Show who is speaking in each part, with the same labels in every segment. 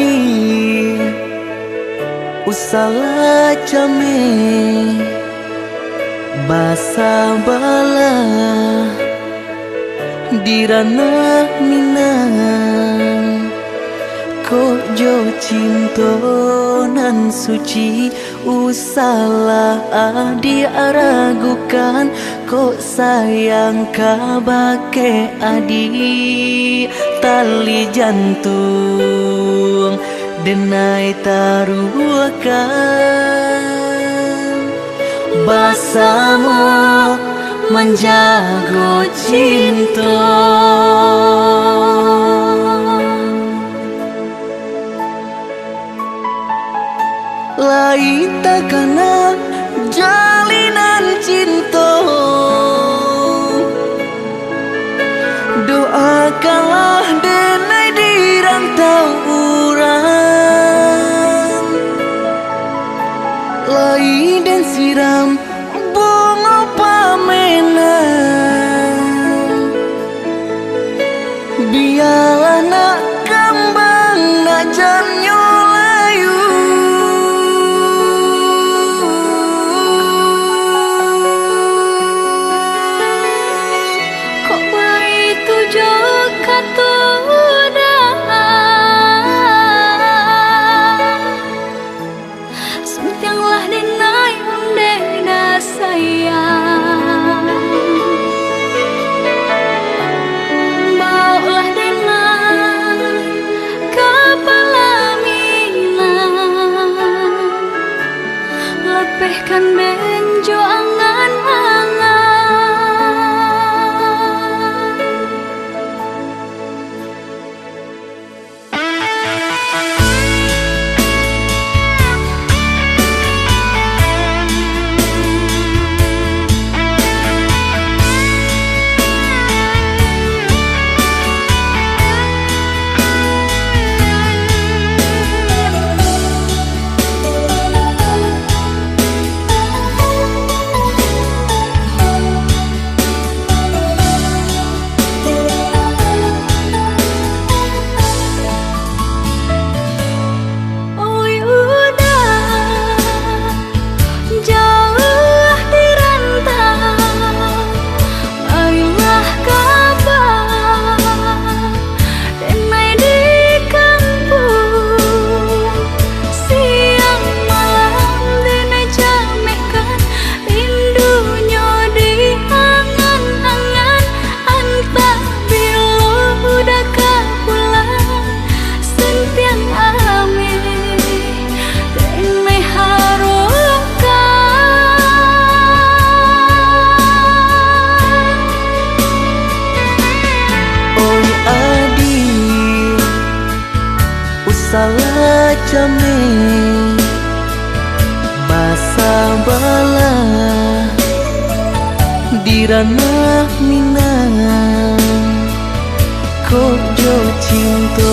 Speaker 1: adi usala jame basa bala dirana minang kok jo cinto nan suci usala adi aragukan kok sayang kabake adi tali jantung denai taruhkan basamu menjago cinta lain takana jalinan cinta doakanlah denai di rantau urang lain dan siram bunga pamenang biarlah nak kembang nak janyo layu
Speaker 2: kok begitu jo kata sentianglah denai unde na sayang bawalah denai kepala minang lepehkan benjo angan-angan
Speaker 1: salah jame basa bala dirana minang kok jo cinto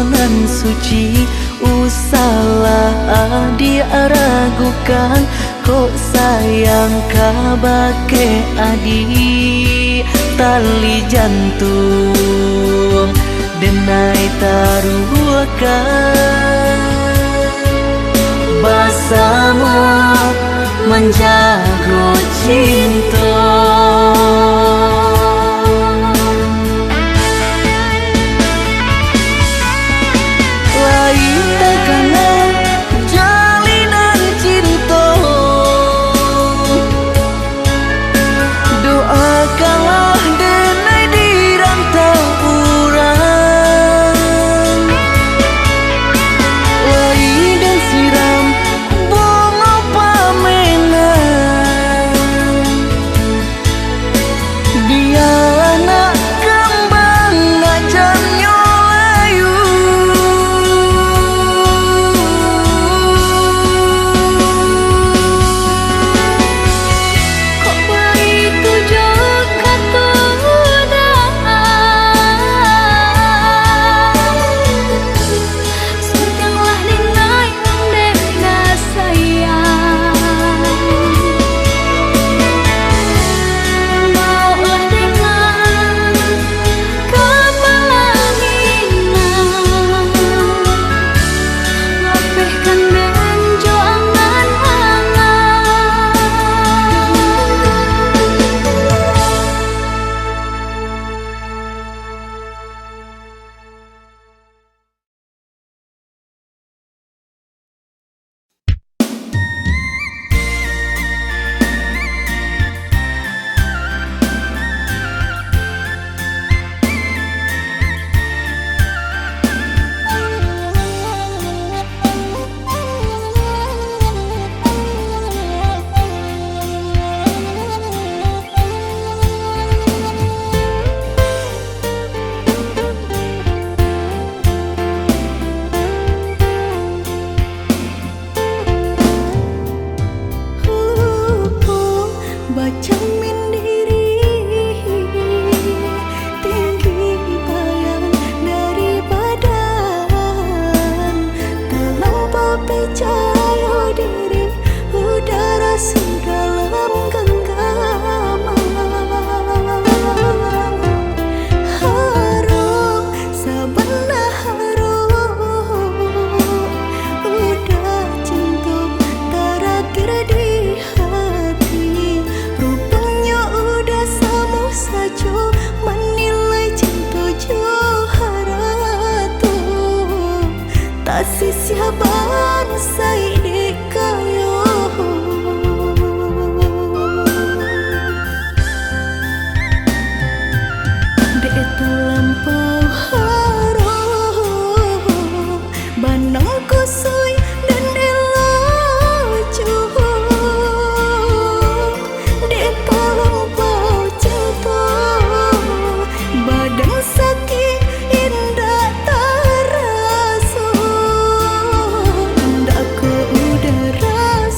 Speaker 1: nan suci usala adi aragukan kok sayang kabake adi tali jantung denai taruhkan basamu menjago cinta lain takana jalinan cinta doakanlah denai di rantau urang lain dan siram bunga pamenang percaya diri, udara dalam genggaman. Harum, sabana harum, udah cinta terakhir di hati. Rupanya udah sama saja menilai cinta Johara tuh. Tak sisiaban saya dikayo. Dek terlampau harum, banang kusui dan elaju. Dek terlampau cinta, badan sakit indah terasa. Ndak ku udah rasa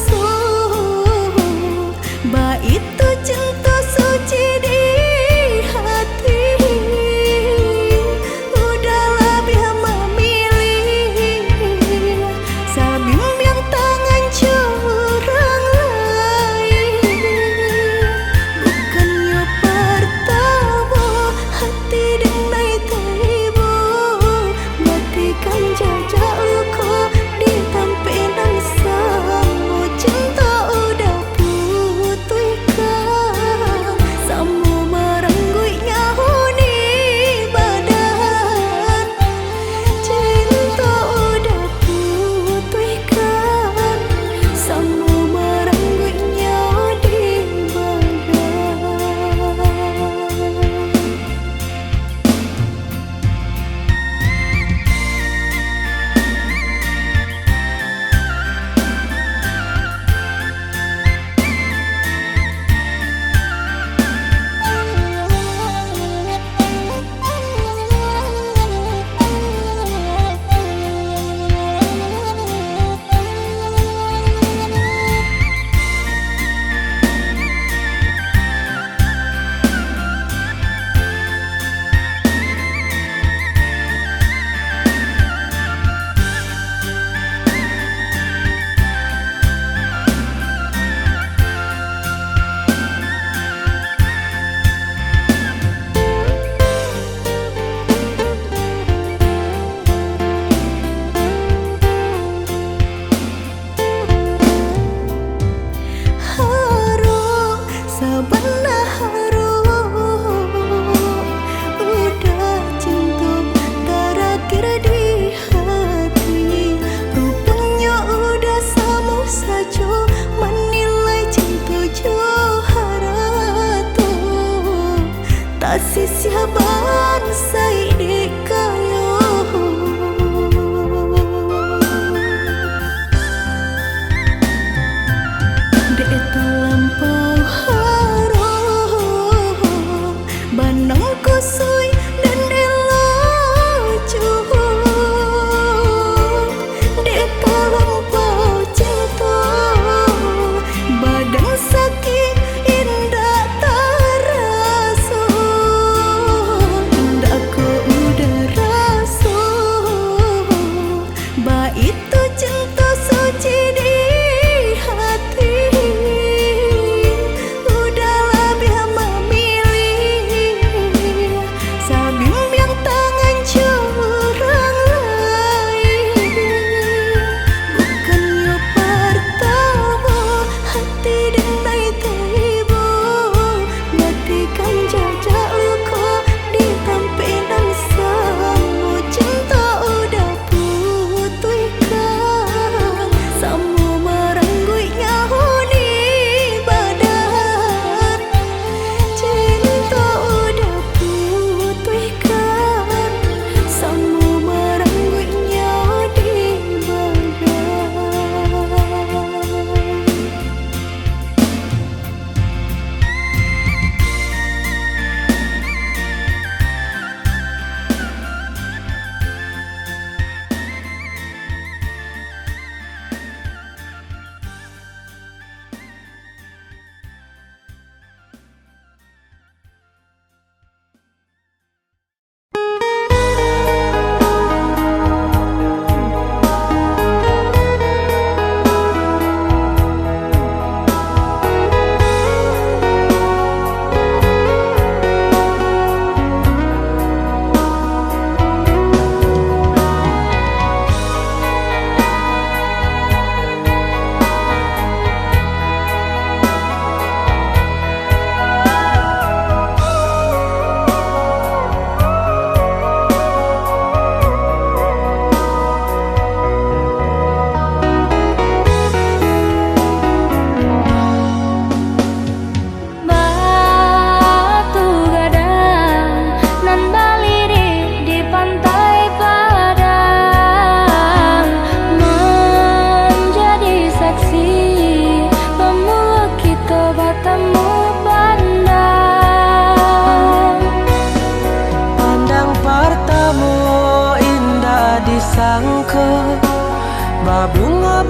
Speaker 3: Babunga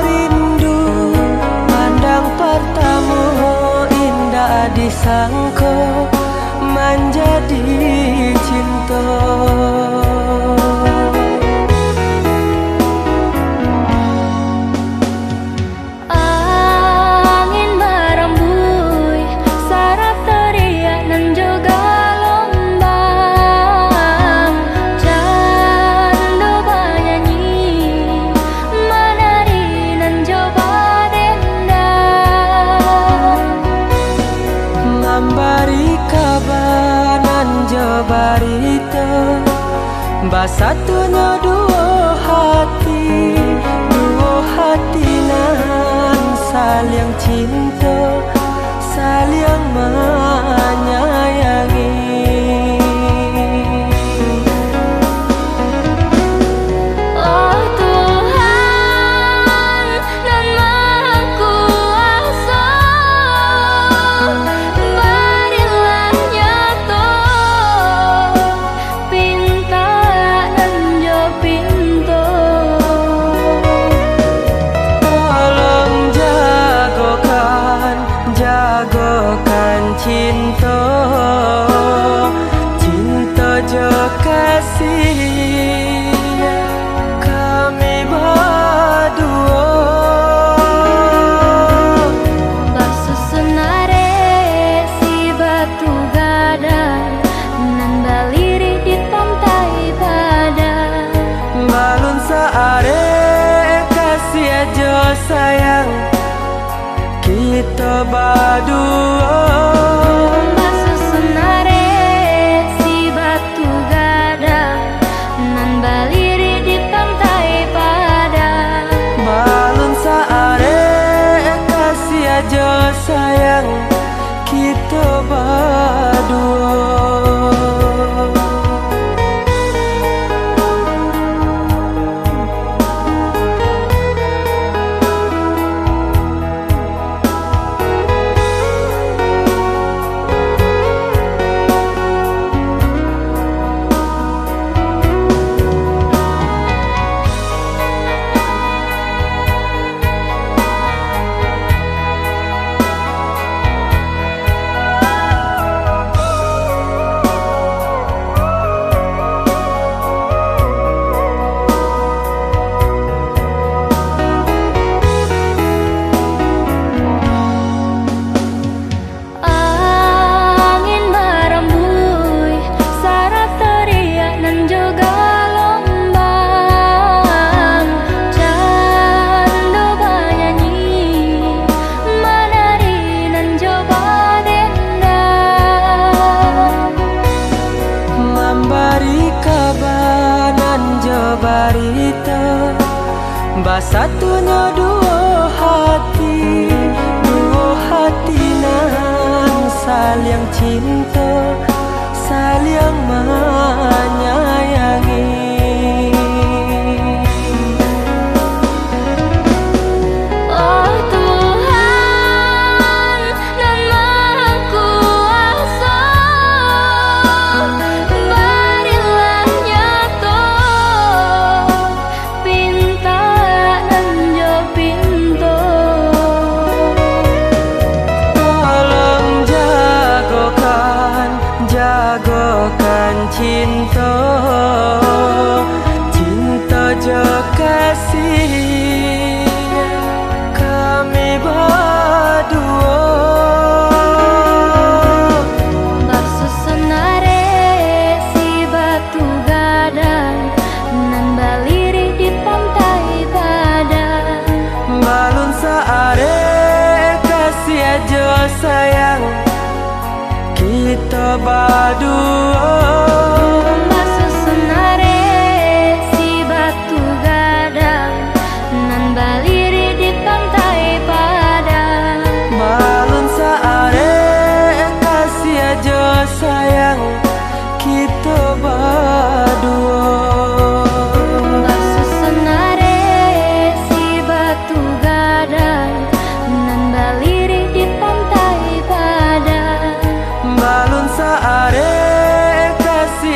Speaker 3: rindu, pandang pertama indah disangka menjadi cinta.
Speaker 2: Angin berembui, sarap teriak dan juga lombang. Candu bernyanyi, menari dan coba dendam.
Speaker 3: Memberi kabar nan jabarita, basatunya dua hati nan saling cinta, saling menyayangi.
Speaker 2: Oh Tuhan dan Maha Kuasa, berilah nyata pinta dan jo pintu.
Speaker 3: Tolong jagokan cinta, cinta jo kasih kami berdua.
Speaker 2: Basusunare si batu gadang, nan baliri di pantai padang.
Speaker 3: Balun saare kasih aja sayang kita berdua.
Speaker 2: Basusunare si batu gadang, nan baliri di pantai padang.
Speaker 3: Balun saare kasih aja sayang kita berdua.
Speaker 2: Angin berembui, sarap teriak dan juga lombang. Candu bernyanyi, menari dan coba dendam.
Speaker 3: Memberi kabar nan jabarita, basatunya dua hati nan saling cinta, saling menyayangi.
Speaker 2: Oh Tuhan dan Maha Kuasa, berilah nyata pinta dan jo pintu.
Speaker 3: Tolong jagokan cinta, cinta jo kasih kami berdua.
Speaker 2: Basusunare si batu gadang, nan baliri di pantai padang.
Speaker 3: Balun saare kasih aja sayang kita berdua.
Speaker 2: Basusunare si batu gadang, nan baliri di pantai padang.
Speaker 3: Balun saare kasih aja sayang kita berdua.
Speaker 2: Basusunare si batu gadang, nan baliri di pantai padang.
Speaker 3: Balun saare kasih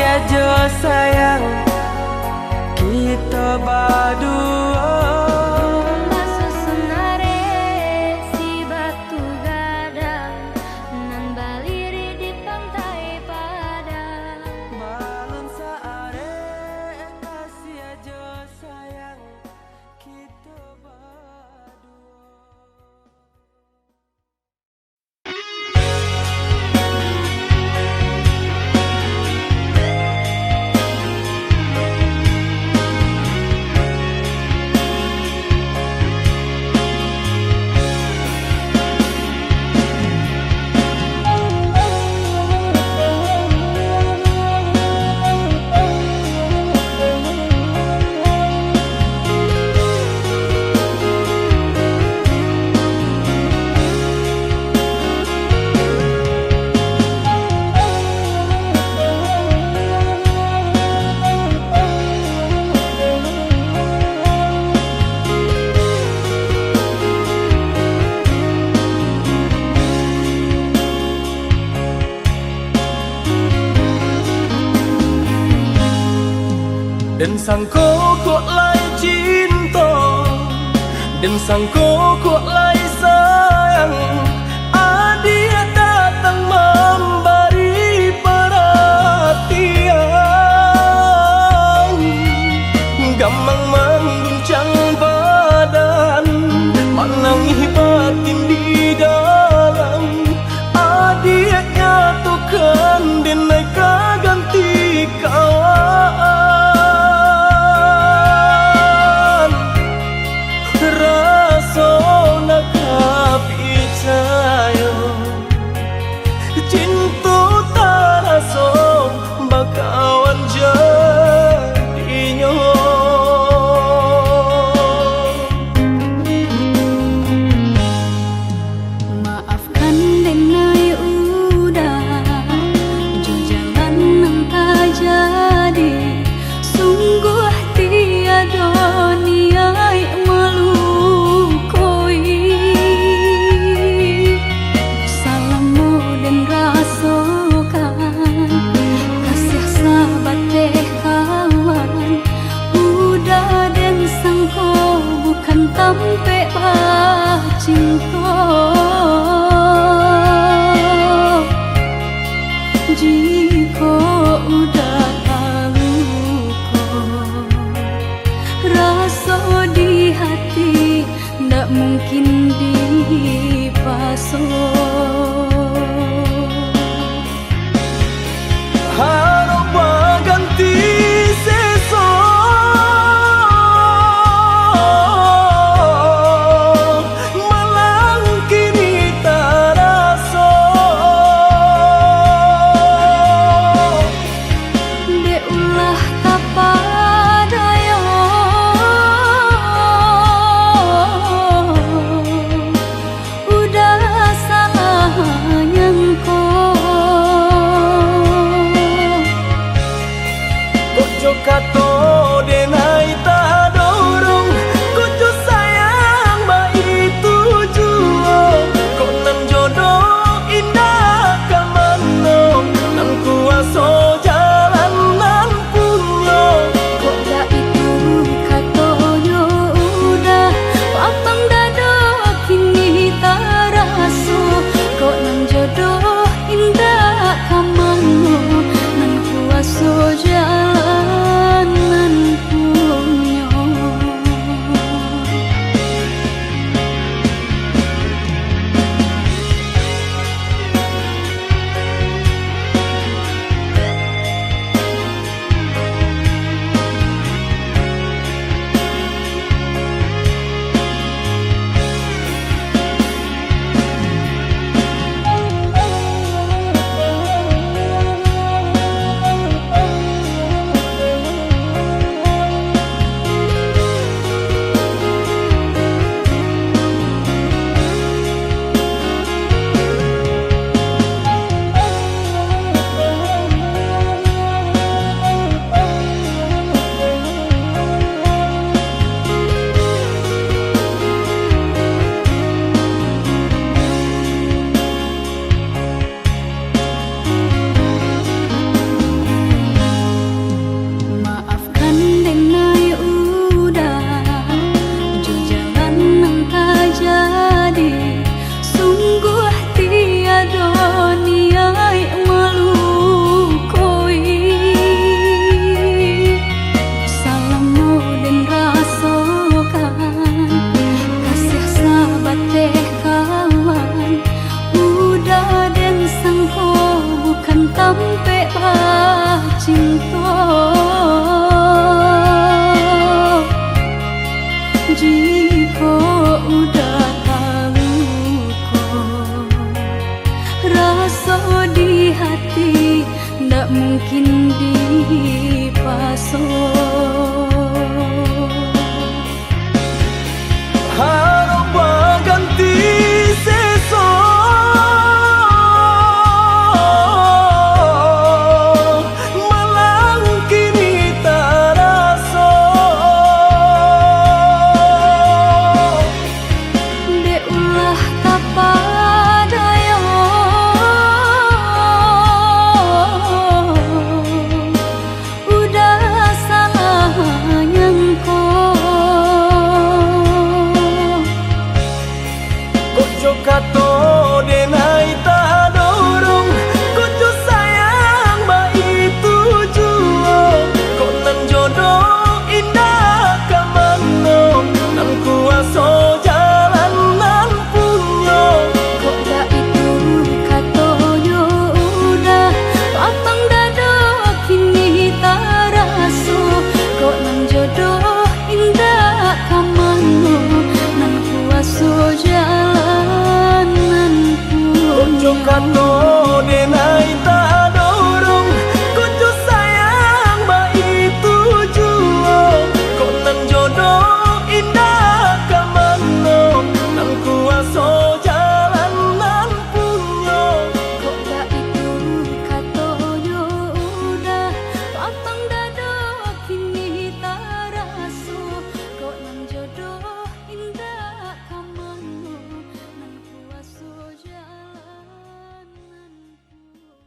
Speaker 3: Dan sangko kok lai cinta, dan sangko kok lai sayang. Dia datang memberi perhatian, gamang mengguncang badan, menangis batin di dalam. Dia nyatukan dan naik ganti kawan. Rasa nak percaya cinta tak rasa bakawan jadinya.
Speaker 1: Maafkan denai udah jo jalan nang tak jadi. Sungguh tiada niat melukoi. Salahmu dan rasakan kasih sahabat deh kawan. Udah dan sangko bukan tampe cinta. Jika udah tahu kok rasa di hati ndak mungkin dipasok.
Speaker 3: Harap ganti sesok, malang kini tak rasa.
Speaker 1: Dek ulah kapadaya, udah salah nyangko.
Speaker 3: Kojo kato denai tak dorong, kojo sayang ba itu juo. Kok nan jodoh indah kamano, nan kuaso jalan nan punyo.
Speaker 1: Kok dah itu katonyo udah lapang dada kini tak raso. Kok nang jodoh indah kamano, nan kuaso jalan nan punyo. Maafkan denai udah jo jalan nang tak jadi. Sungguh tiada niat melukoi. Salahmu dan rasakan kasih sahabat deh kawan. Udah dan sangko bukan tampe cinta. Jika udah tahu kok rasa di hati ndak mungkin dipasok.
Speaker 3: Harap ganti sesok, malang kini tak rasa.
Speaker 1: Dek ulah kapadaya, udah salah
Speaker 3: indah kamano nang kuaso jalanan punyo.
Speaker 1: Kok gak itu katonyo udah lapang dado kini taraso. Kok nang jodoh indah kamano nang kuaso jalanan punyo.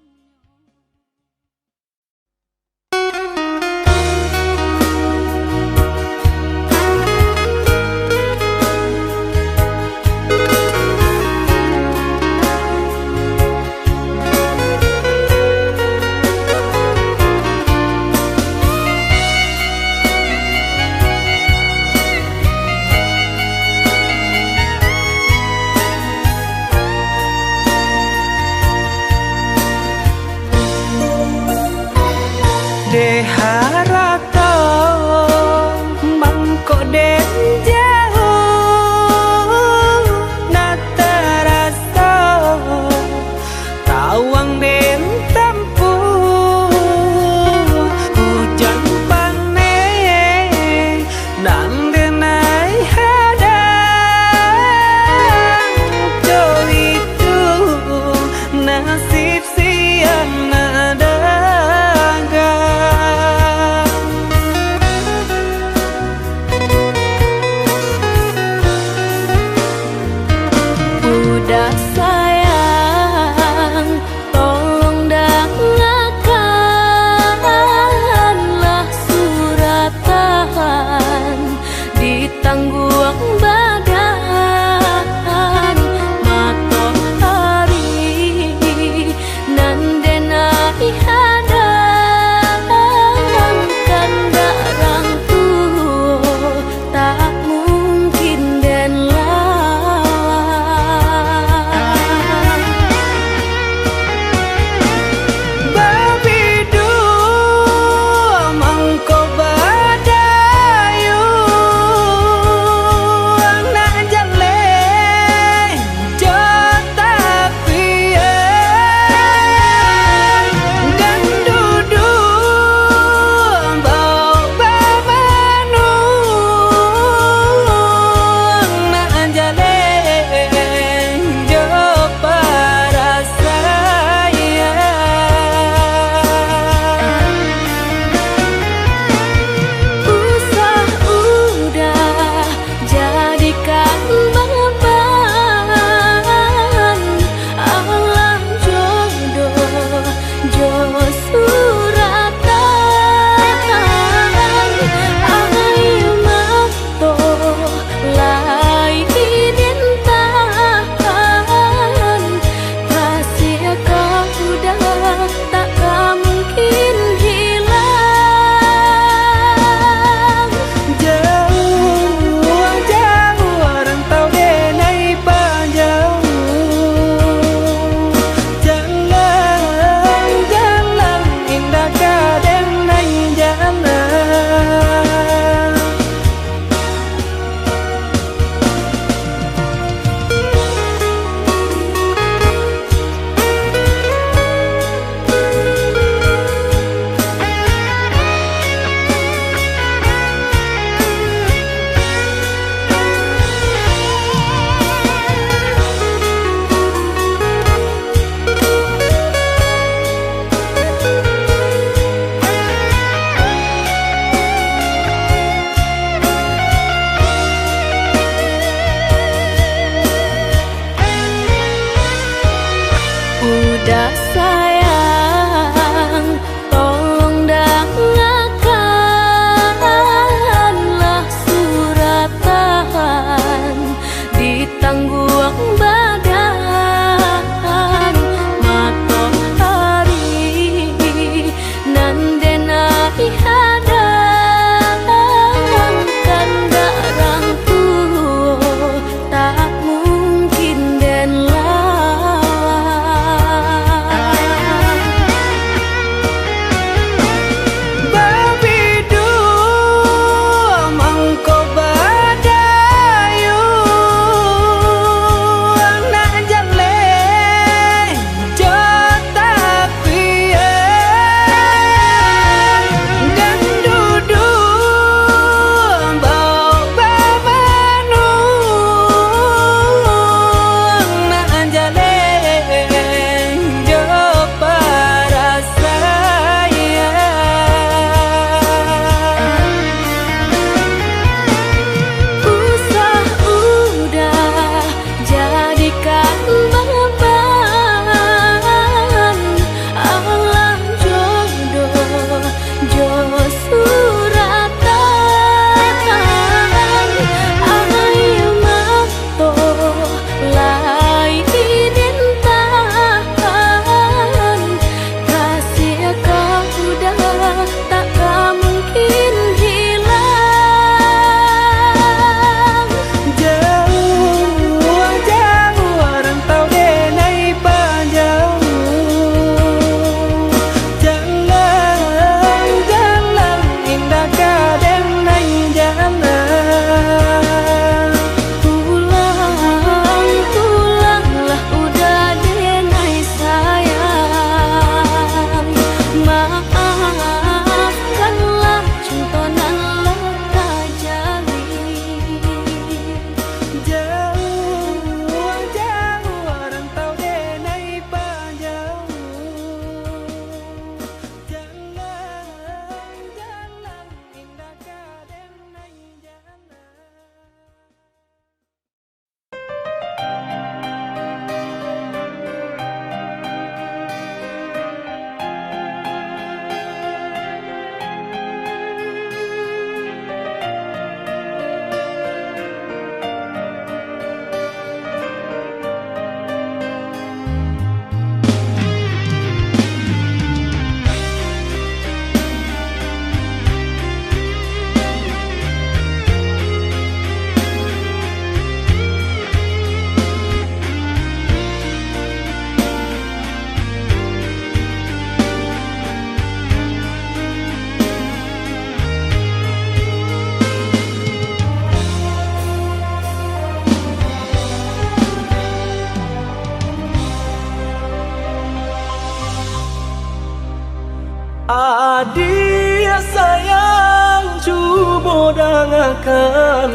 Speaker 3: Adia sayang cuba dangakan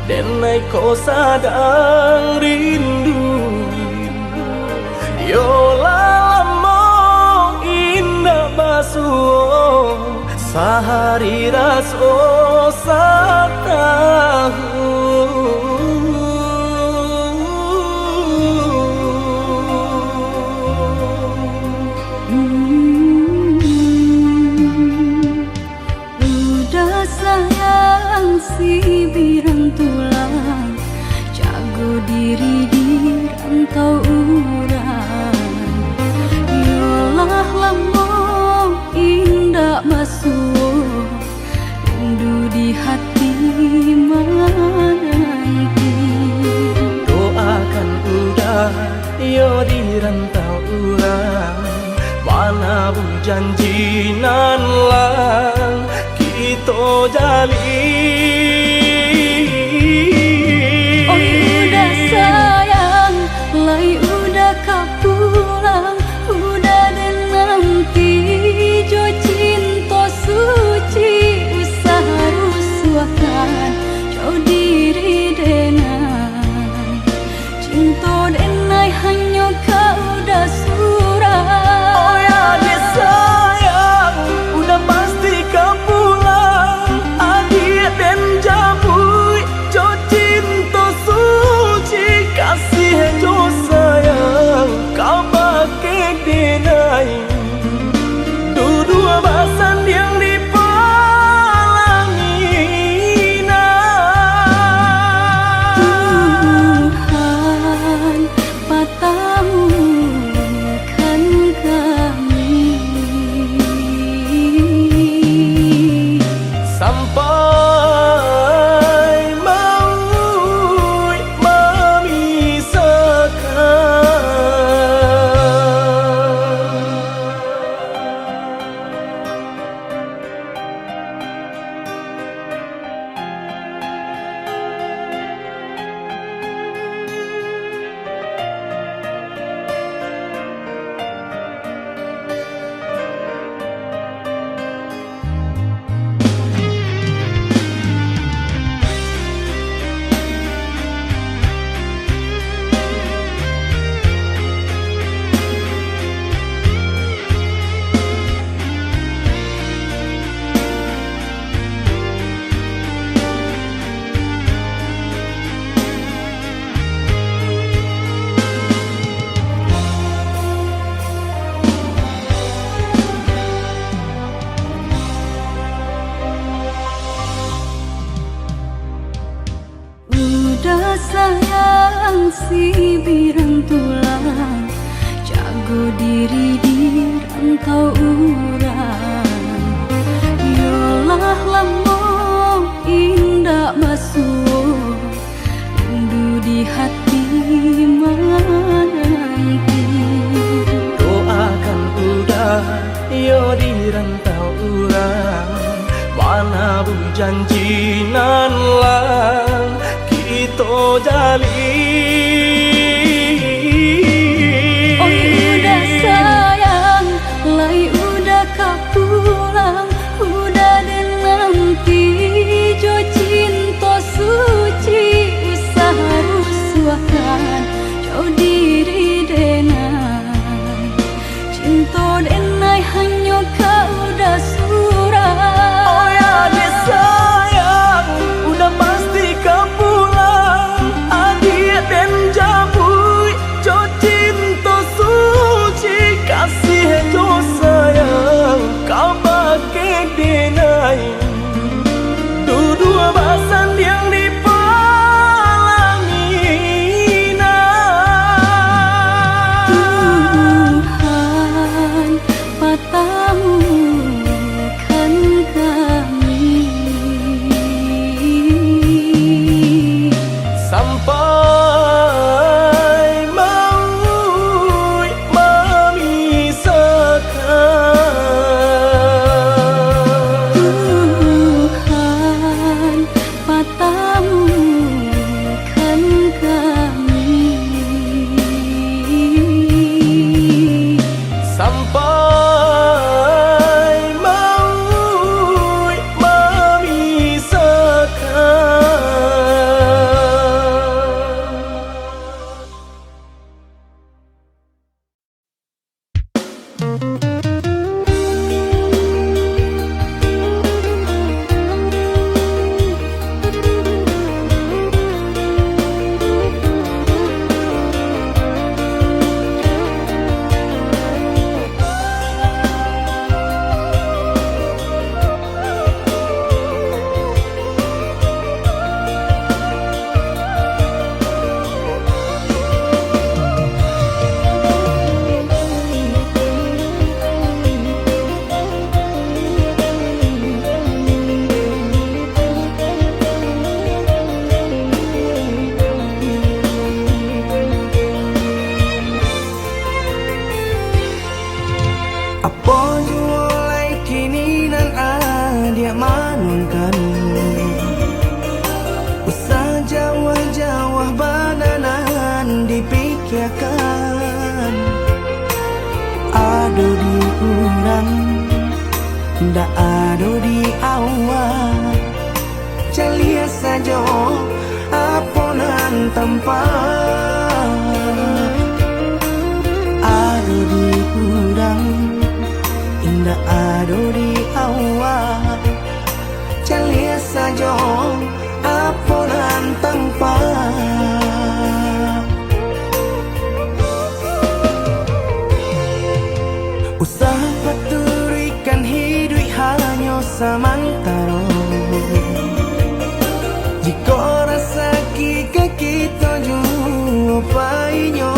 Speaker 3: denai ko sadang rindu Yola lamo indah basuh sehari raso satahu
Speaker 1: Udah sayang si birang tulang jago diri di rantau urang Yolah lamo indah basuh rindu di hati menanti
Speaker 3: Doakan udah yo di rantau urang mana bu janji nan lang kita jalin
Speaker 1: Oh udah sayang lai udah kau pulang udah dan nanti jo cinta suci usaha rusuhkan jauh diri denai cinta denai hanya kau udah surah
Speaker 3: Oh ya dia sayang udah pasti kau pulang adik dan jabui jo cinta suci kasih jo sayang kau pakai denai dua bahasan yang dipalangi
Speaker 1: Tuhan patamukan kami
Speaker 3: sampai maut memisahkan
Speaker 1: Udah sayang si birang tulang jago diri di rantau urang Yolah lamo indah basuh rindu di hati menanti
Speaker 3: Doakan udah yo di rantau urang mana bu janji nan lang kita jalin
Speaker 1: Oh udah sayang lai udah kau pulang udah dan nanti
Speaker 3: urang ndak ado di awal calia saja aponan tempat ado di urang indah ado di awal calia saja aponan tempat usaha paturikan hidup hanya samantara jika rasa kita jumpainya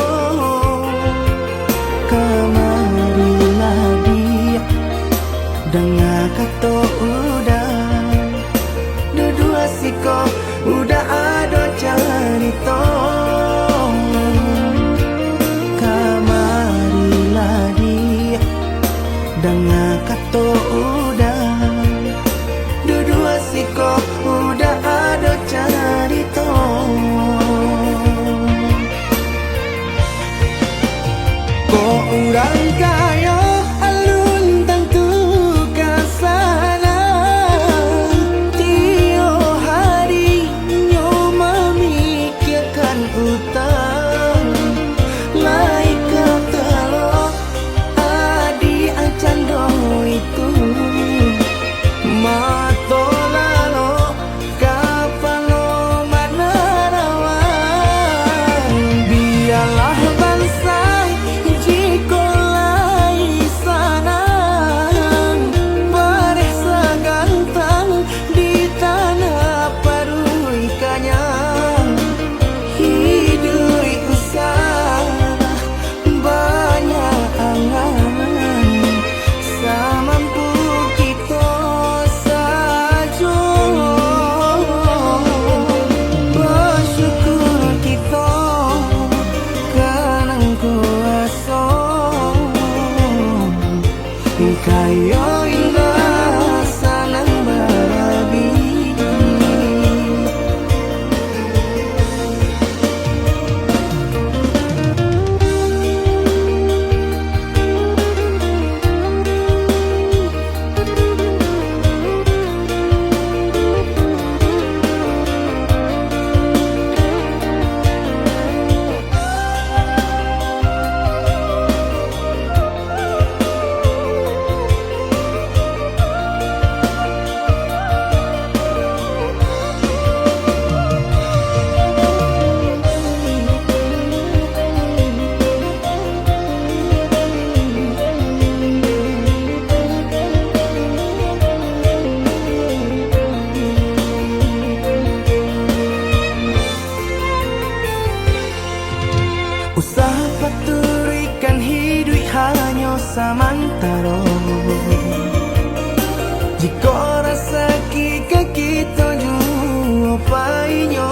Speaker 3: kamarilah dia dengar kata udah dua siko udah ada cerita kamarilah dia dengar kata udah dua siko udah ada cerita kok urang kaya alun tentu kasana tio hari nyo memikirkan utang lai katalo adi acan do itu mato lalo kapalo manarawan biarlah bangsa jiko lai sana bareh sagantang di tanah parui kanyang hidup usah banyak angan samampu kita saja bersyukur kita kanang kuasa kaya indah sanang barabi usaha paturikan hidup hanya samantara jika rasa kita jumpainya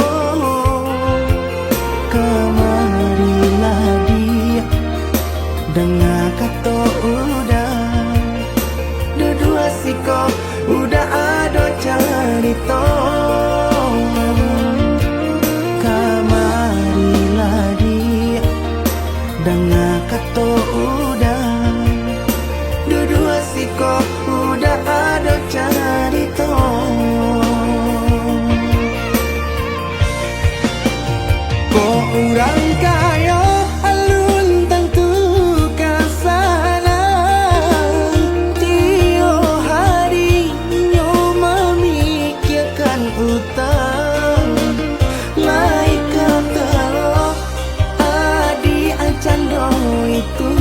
Speaker 3: kamarilah dia dengar kata udah dua siko udah ada cerita kamarilah dia dengar kata udah dua siko udah ada cerita kok urang kaya alun tentu kasana tio hari nyo memikirkan utang lai katalo adi acan do itu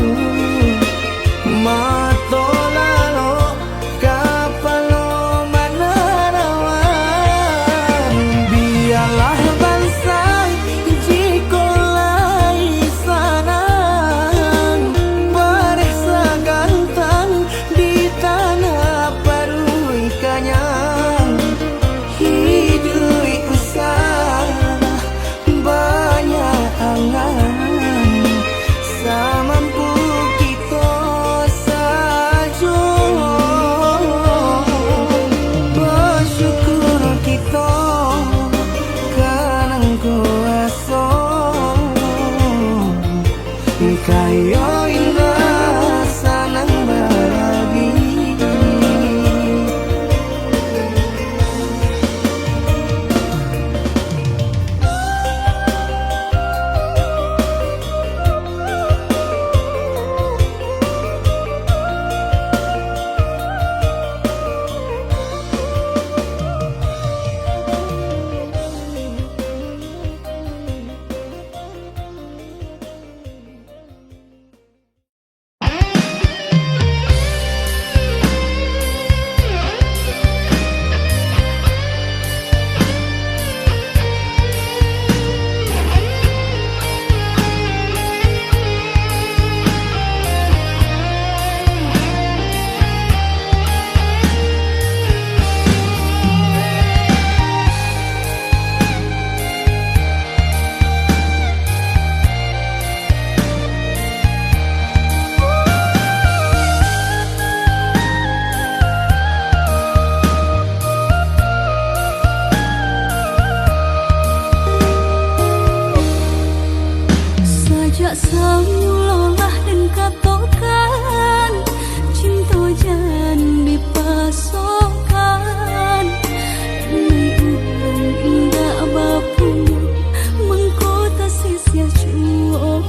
Speaker 3: mato lalo kapalo manarawan biarlah bangsa jiko
Speaker 1: Gak samulolah dan katokan cinta jan dipasokan. Ini urang indah bapu mengkota sia cuo.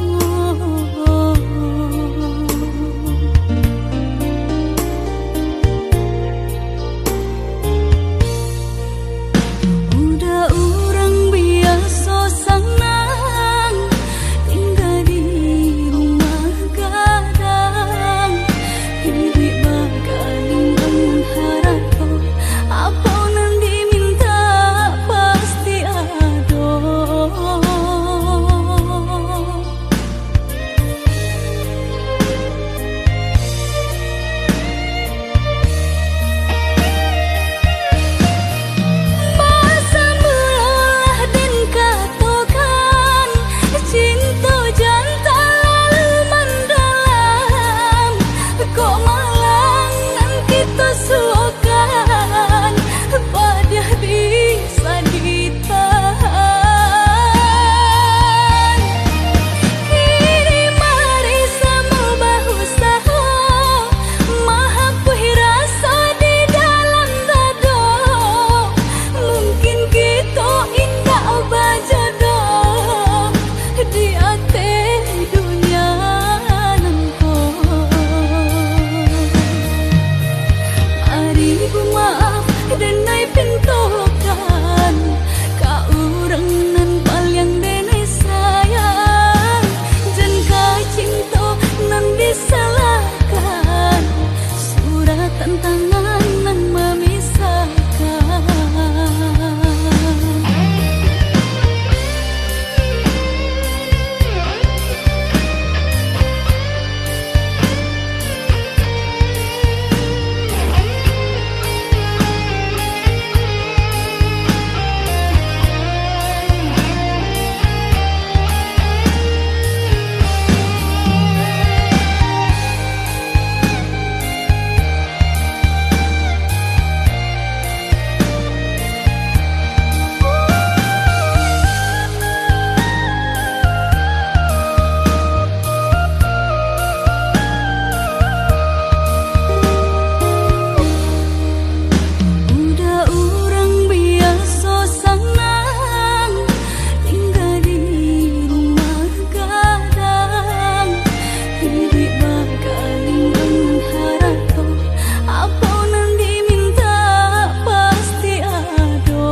Speaker 1: Udah urang biasa senang tinggal di rumah gadang. Hidup bakaling mengharap apa nan diminta pasti ada. Masa mulalah dan katokan cinta jantan lalu mendalam. Kok malangan kita suakan pada bisa ditahan. Kini mari sama bahu saho mahapuhi rasa di dalam dado. Mungkin kita indah bajodoh di ate dunia nangko. Mari bu maaf dan naik pintokan ka urang nan paling denai sayang. Jan ka cinta nan disalahkan surat tantangan nan memisahkan. Udah urang biasa senang tinggal di rumah gadang. Hidup bakaling mengharap apa nan diminta pasti ada.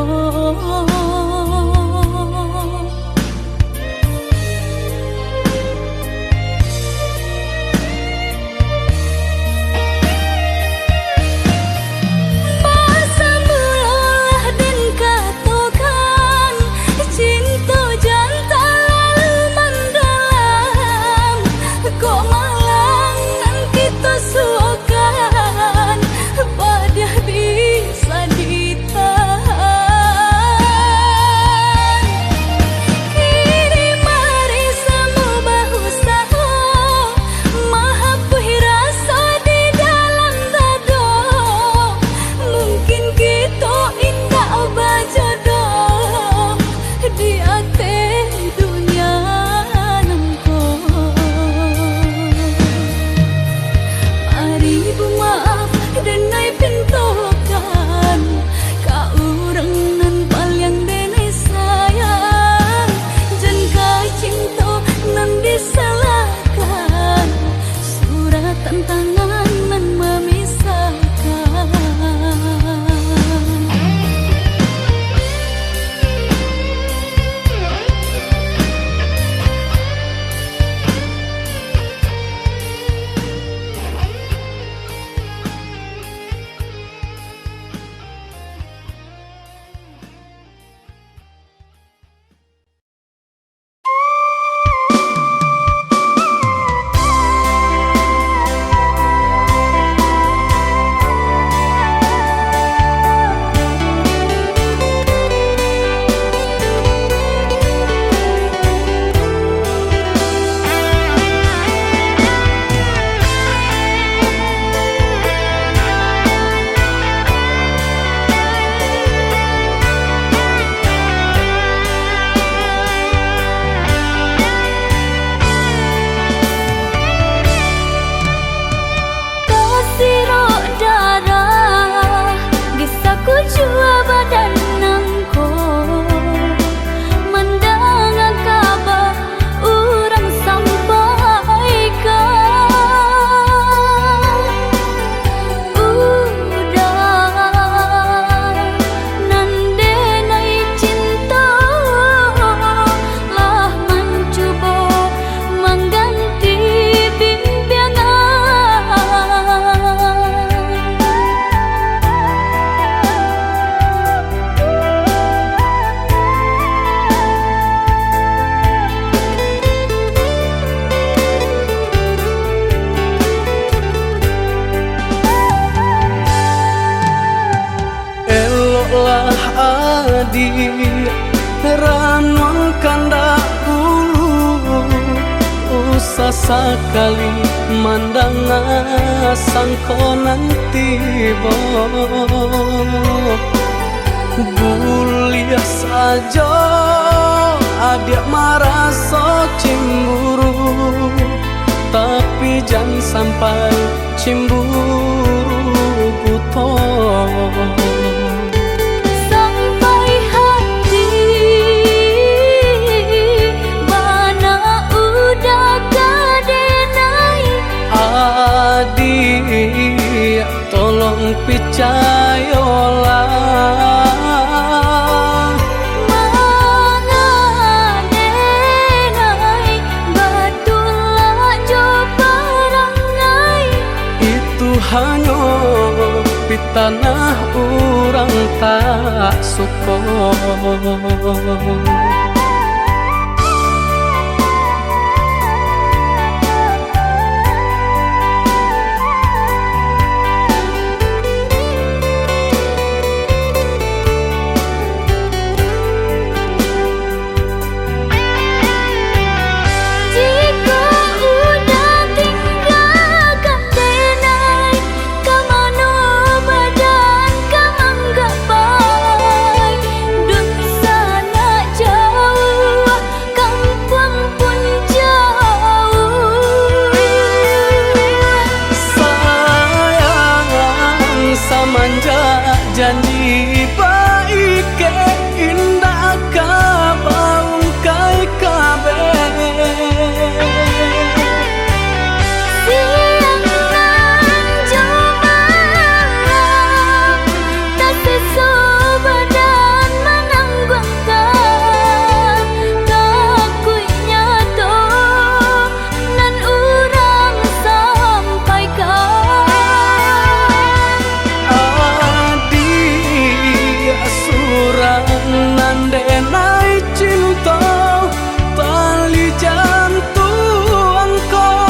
Speaker 1: Masa mulalah dan katokan cinta jantan lalu mendalam. Kok malangan kita suakan pada bisa ditahan. Kini mari sama bahu saho mahapuhi rasa di dalam dado. Mungkin kita indah bajodoh di ate dunia nangko. Mari bu maaf dan naik pintokan ka urang nan paling denai sayang. Jan ka cinta nan disalahkan surat tantangan nan memisahkan.
Speaker 3: adi ranong kandak ulu usah sekali mandang sangkonan tiba buliah saja adik merasa cemburu tapi jangan sampai cemburu buta
Speaker 1: sampai hati mana udah kadenai
Speaker 3: adik tolong percayalah hanya di tanah orang tak suka. Janji baik ke indah kabaung kai kabe
Speaker 1: siang nan jumalang tak sesobadan menanggungkan takunya to nan urang sampaikan
Speaker 3: nandenai cinta tali jantung kau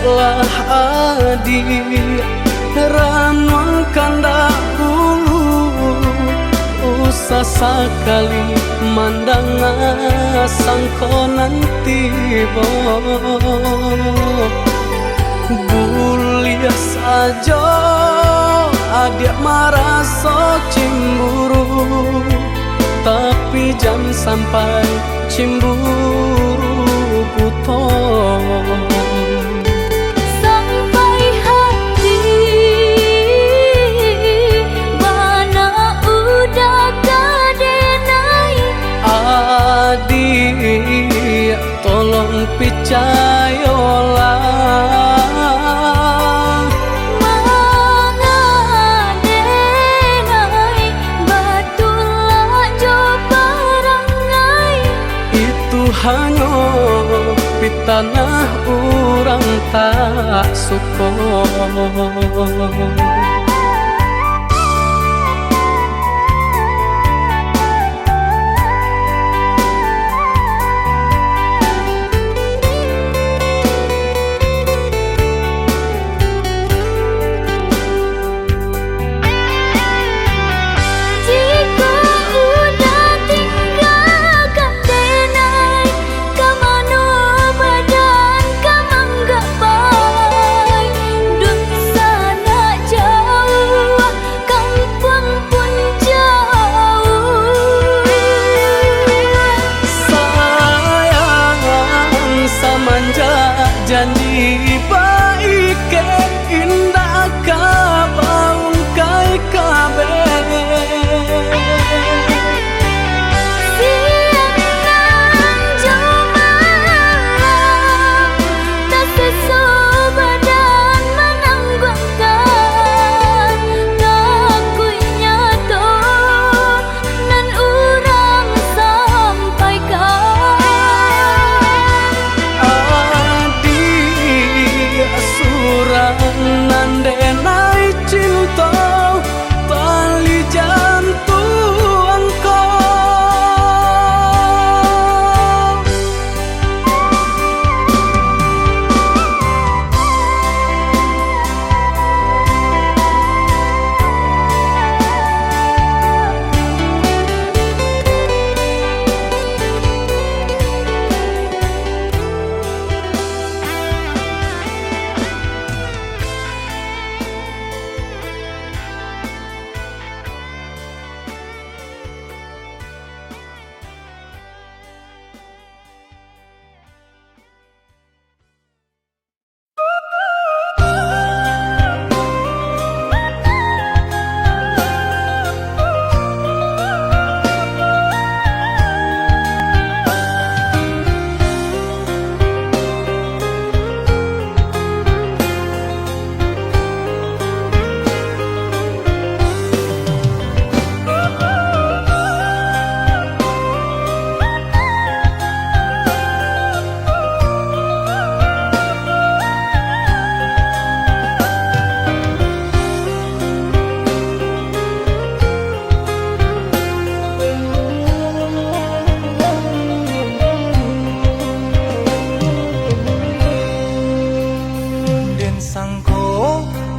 Speaker 3: lah adik ranong kandak ulu usah sekali mandang sangkonan tiba buliah saja adik merasa cemburu tapi jangan sampai cemburu buta adik tolong percayalah
Speaker 1: mangadenai batulah jo parangai
Speaker 3: itu hanya di tanah orang tak suka.
Speaker 1: Jauh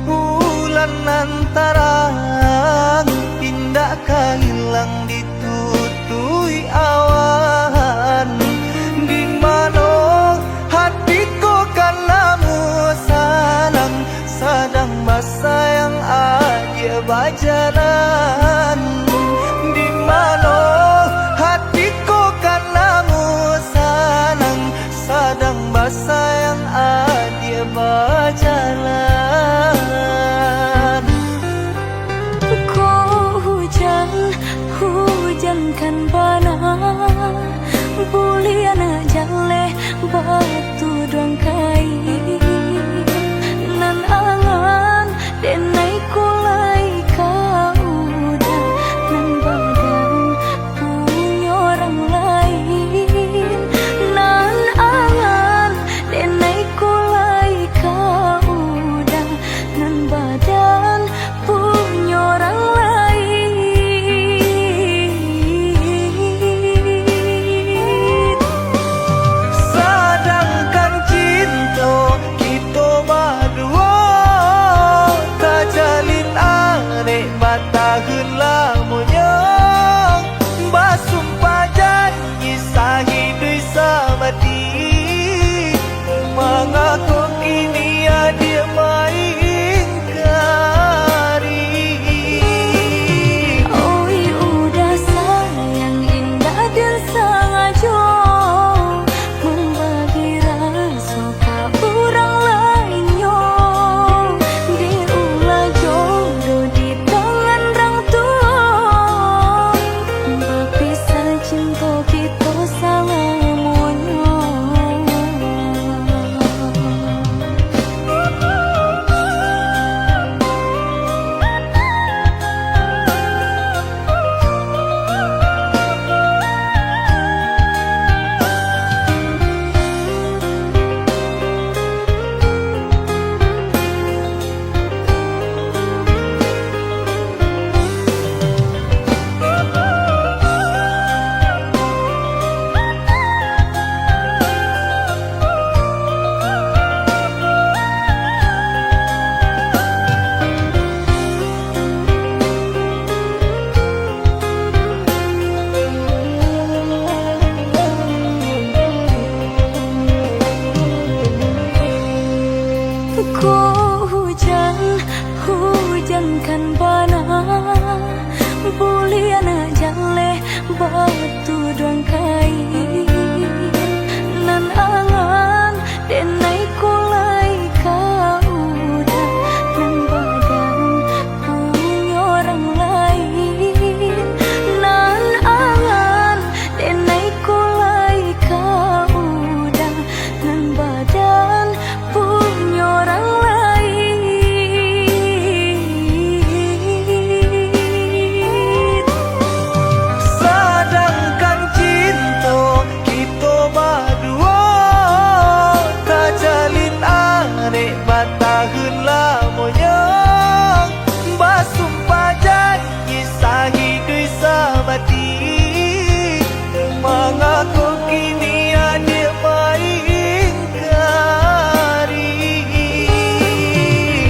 Speaker 4: bulan lantaran indah kahilang ditutui awan. Di mana hatiku kan namu sanang sadang basayang adia bajalan. Di mana hatiku kan namu sanang sadang basayang adia bajalan.
Speaker 1: Kau hujan, hujankan bana buliana jale batu dong kai nan angan denai kulai kau dah nan badan punya orang lain nan angan denai kulai kau dah nan badan punya orang lain.
Speaker 4: Sedangkan cinta kita berdua tak jalin arek bataheun lamunnya basumpah janji sahidui sabadi mengaku kini dia main kari.
Speaker 1: Oi udah sayang indah dan sengaja membagi rasa ke orang lainnya. Diulah jodoh di tangan orang tua, berpisah cinta kita selamanya. Kau hujan, hujankan bana buliana jale batu dong kai nan angan denai kulai kau dah nan badan punya orang lain nan angan denai kulai kau dah nan badan punya orang lain.
Speaker 4: Sedangkan cinta kita berdua tak jalin arek bataheun lamunnya basumpah janji sahidui sabadi mengaku kini dia main kari.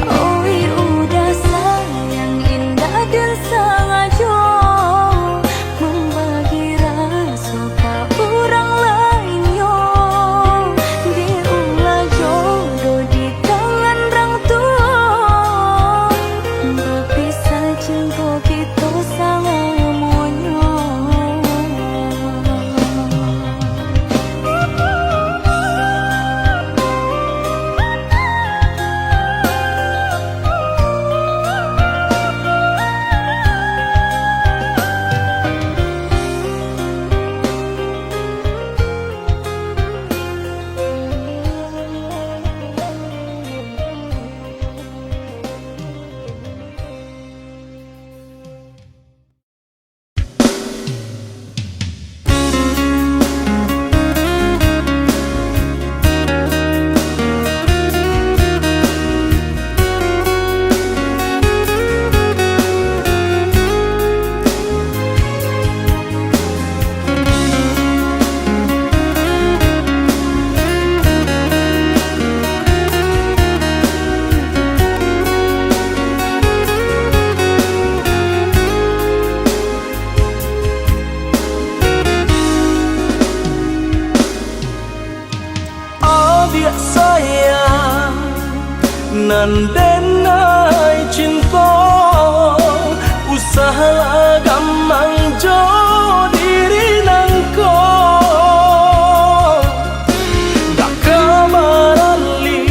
Speaker 1: Oi udah sayang indah dan sengaja membagi rasa ke orang lainnya. Diulah jodoh di tangan orang tua,
Speaker 3: nan denai cinta usaha gamang jo diri nangko dak kamarali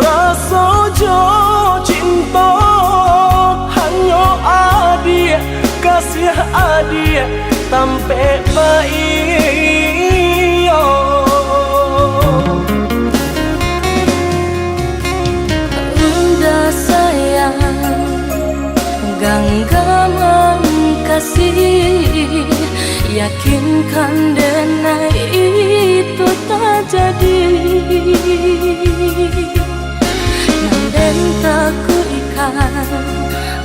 Speaker 3: rasa jo cinta hanyo adia kasih adia sampai baik
Speaker 1: Unda sayang genggaman kasih yakinkan denai itu tak jadi dan tak ku ikan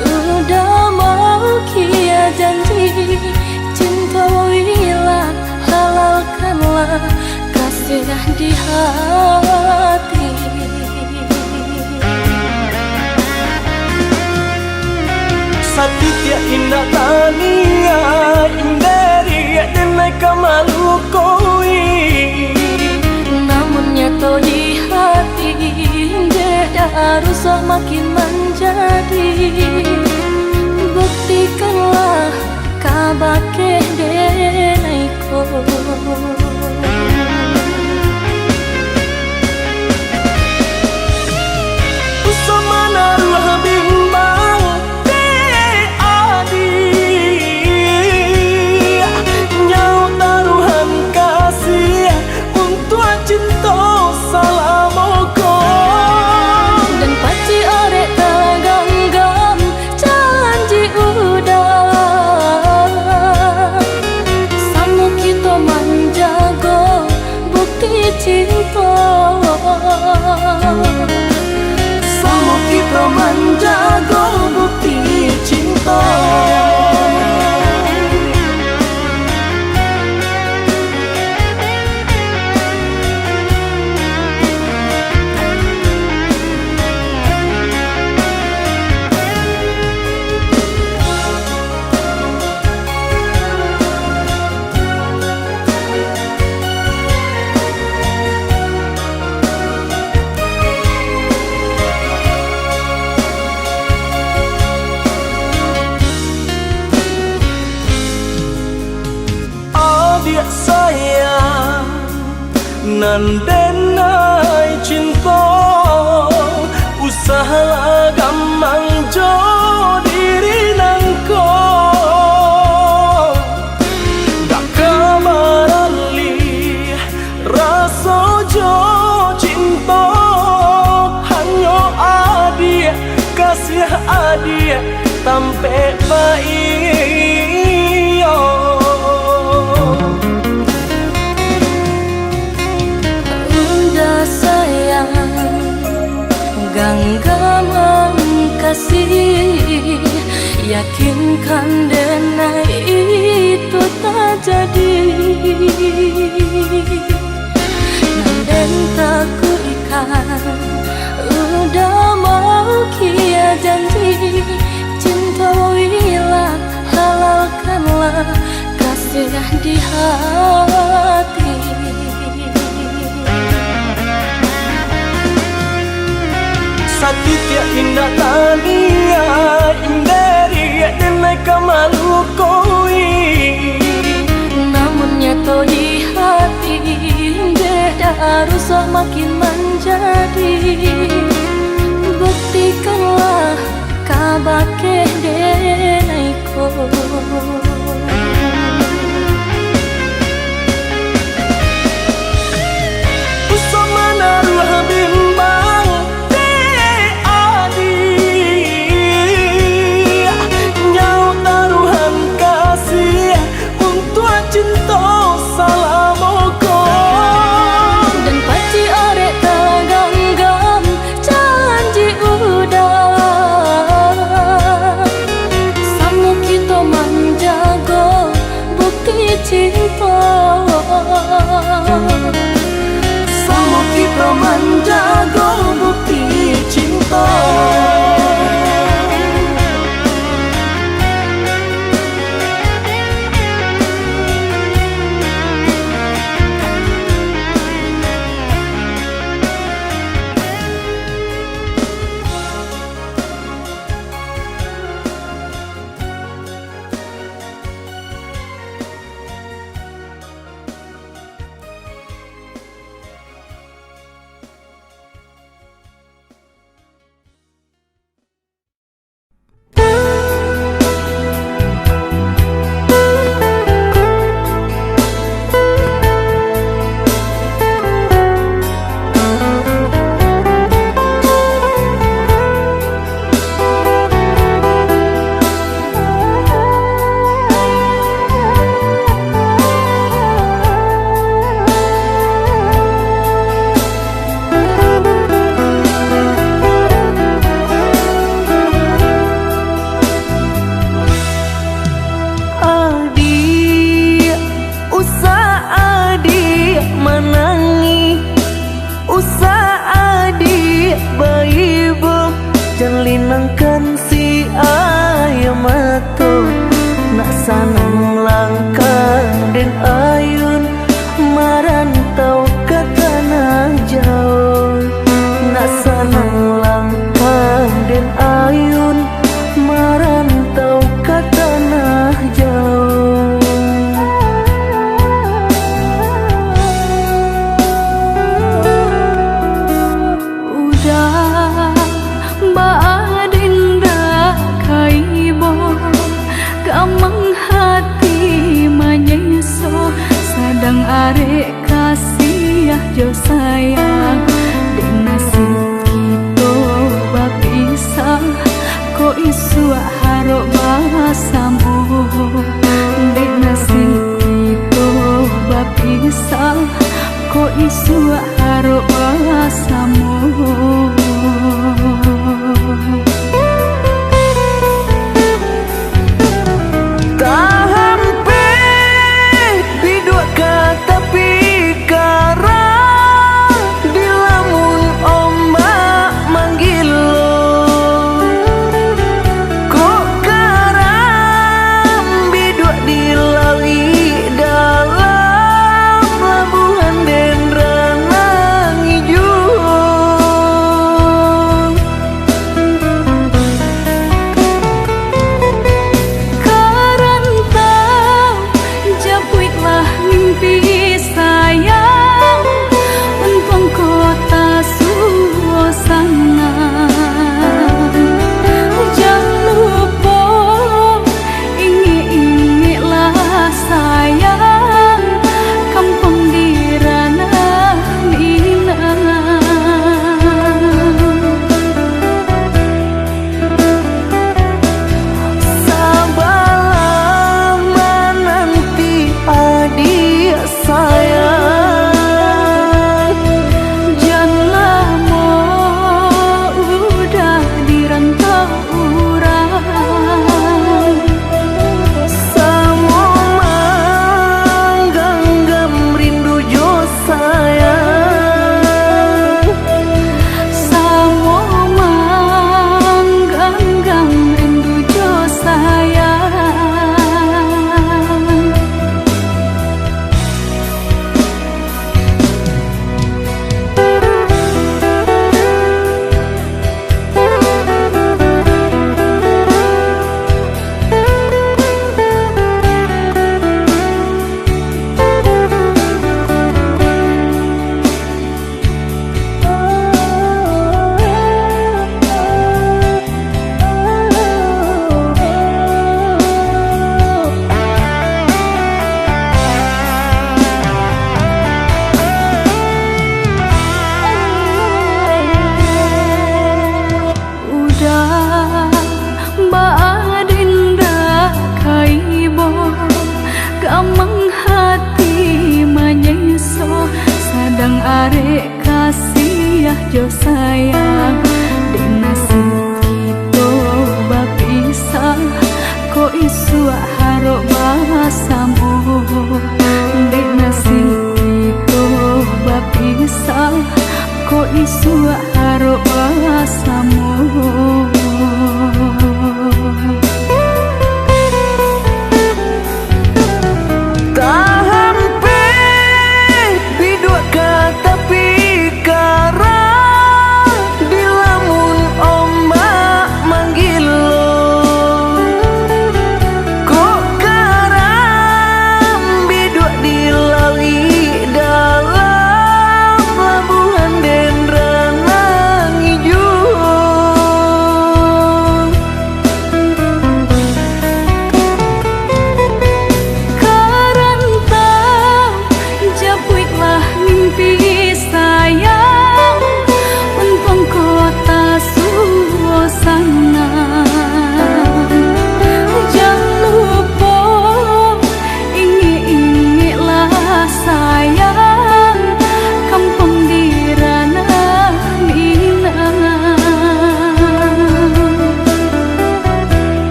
Speaker 1: udah mau kia janji cinta wilah halalkanlah kasih di hati
Speaker 3: Satitya indah tania inderi denai kamalu koi
Speaker 1: namun nyata di hati beda harus makin menjadi buktikanlah kabake denaiko
Speaker 3: usamana ruh bimbang te adi nyau taruhan kasih untuk cinta salamoko
Speaker 1: dan paci orek taganggam janji udah samu kita menjaga bukti cinta
Speaker 3: samu kita menjaga bukti cinta adik sayang nan denai cinta usaha gamang jo diri nangko dak kamarali rasa jo cinta hanyo adia kasih adia sampai baik
Speaker 1: Unda sayang genggaman kasih yakinkan denai itu tak jadi dan tak ku ikan udah mau kia janji cinta wilah halalkanlah kasih di hati
Speaker 3: Satitya indah tania inderi denai kamalu koi
Speaker 1: namun nyata di hati beda harus makin menjadi buktikanlah kabake denaiko
Speaker 3: usamana ruh bimbang te adi nyau taruhan kasih untuk cinta salamoko
Speaker 1: dan paci orek taganggam janji udah
Speaker 3: pinangkan si ayam mato nak sanang langkah dan ayun marantau ke tanah jauh nak sanang langkah dan ayun marantau ke tanah jauh.
Speaker 2: Udah baadin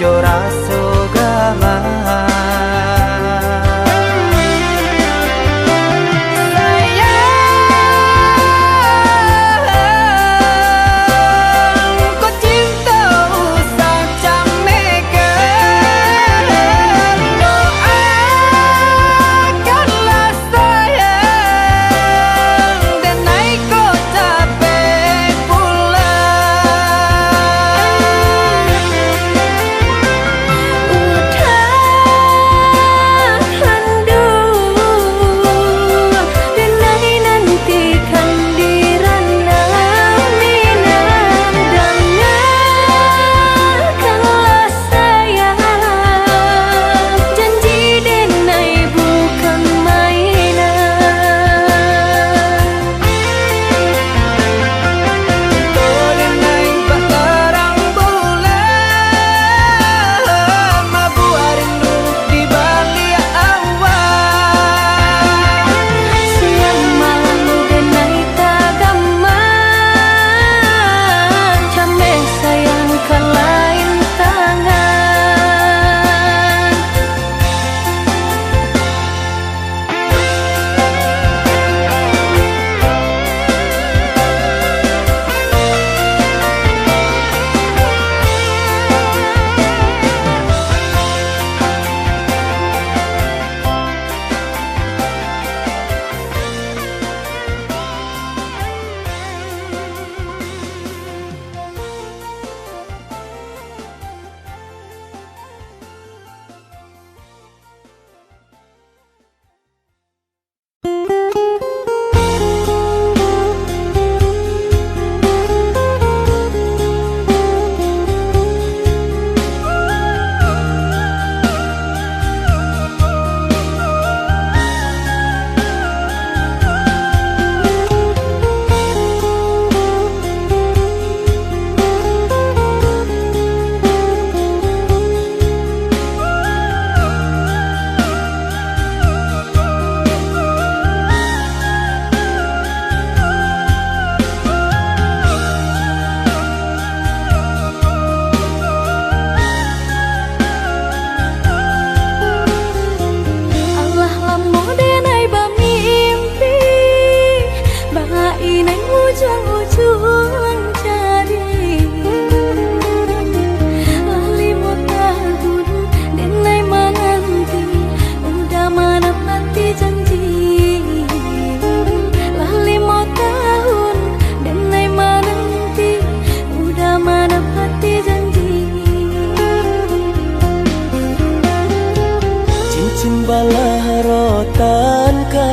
Speaker 3: yo raso gaman.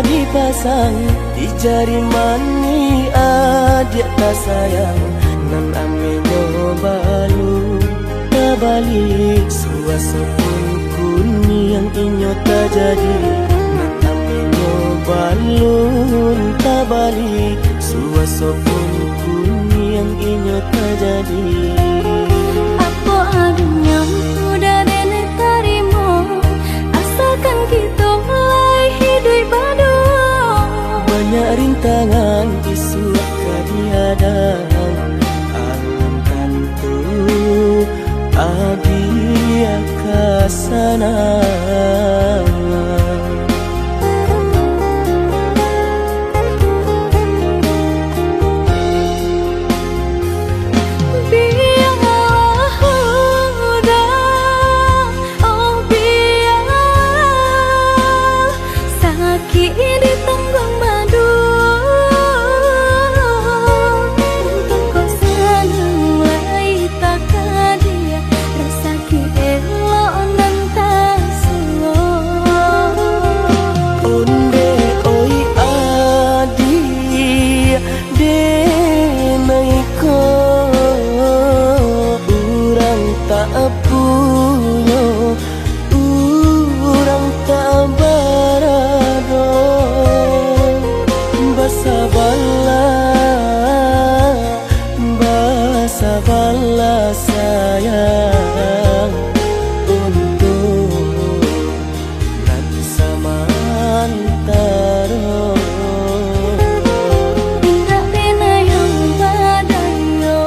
Speaker 4: dipasang di jari mani adik tak sayang nan amenyo balu tabalik suasa pun kuni yang inyo tak jadi nan amenyo balun tabalik suasa pun kuni yang inyo tak jadi.
Speaker 2: Apa adanya udah nenek tarimo asalkan kita mulai hidup baru.
Speaker 4: Banyak rintangan isu kadiadang alam tentu adia kasana. Sabarlah sayang untuk nan samantara.
Speaker 2: Tidak pena yang badayo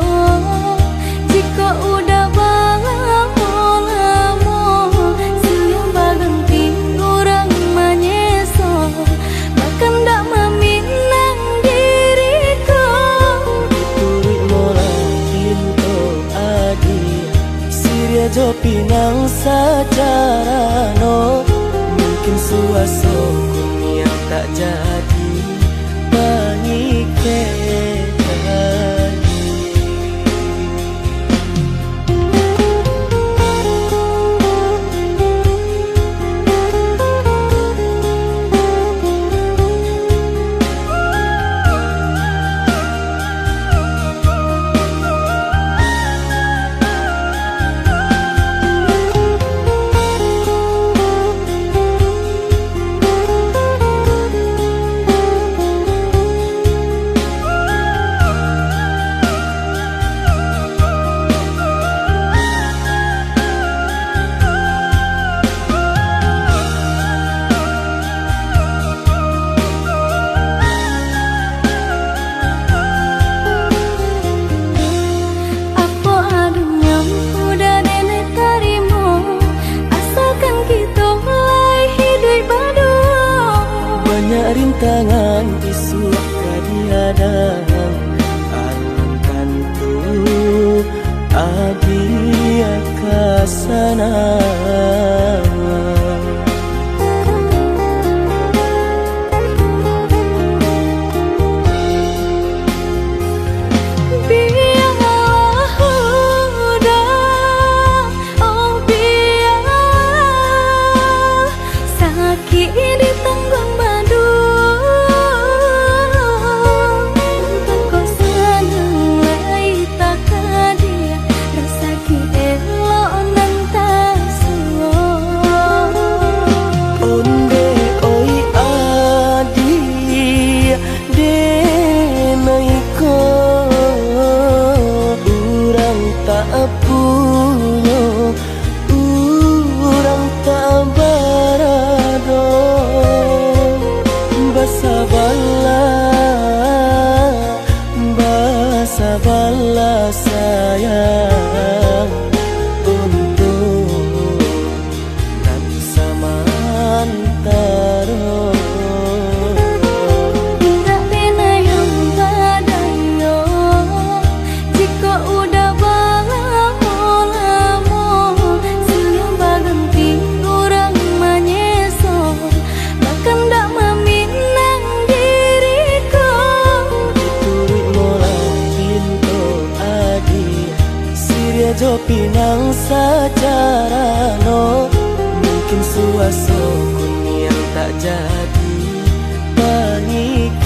Speaker 2: jika udah bala mulai
Speaker 4: jo pinang secara no mungkin suaso yang tak jadi pengikatan. Rintangan isu kadiadang alangkan tu adia kasana. Sabarlah sayang untuk nanti samantara.
Speaker 2: Tak pernah yang badayo jika udah lamo siang baganti orang menyeso bahkan tak meminang diriku.
Speaker 4: Diturit molang pintu adi Siria jo pinang secara no mungkin suaso yang tak jadi pengikatan.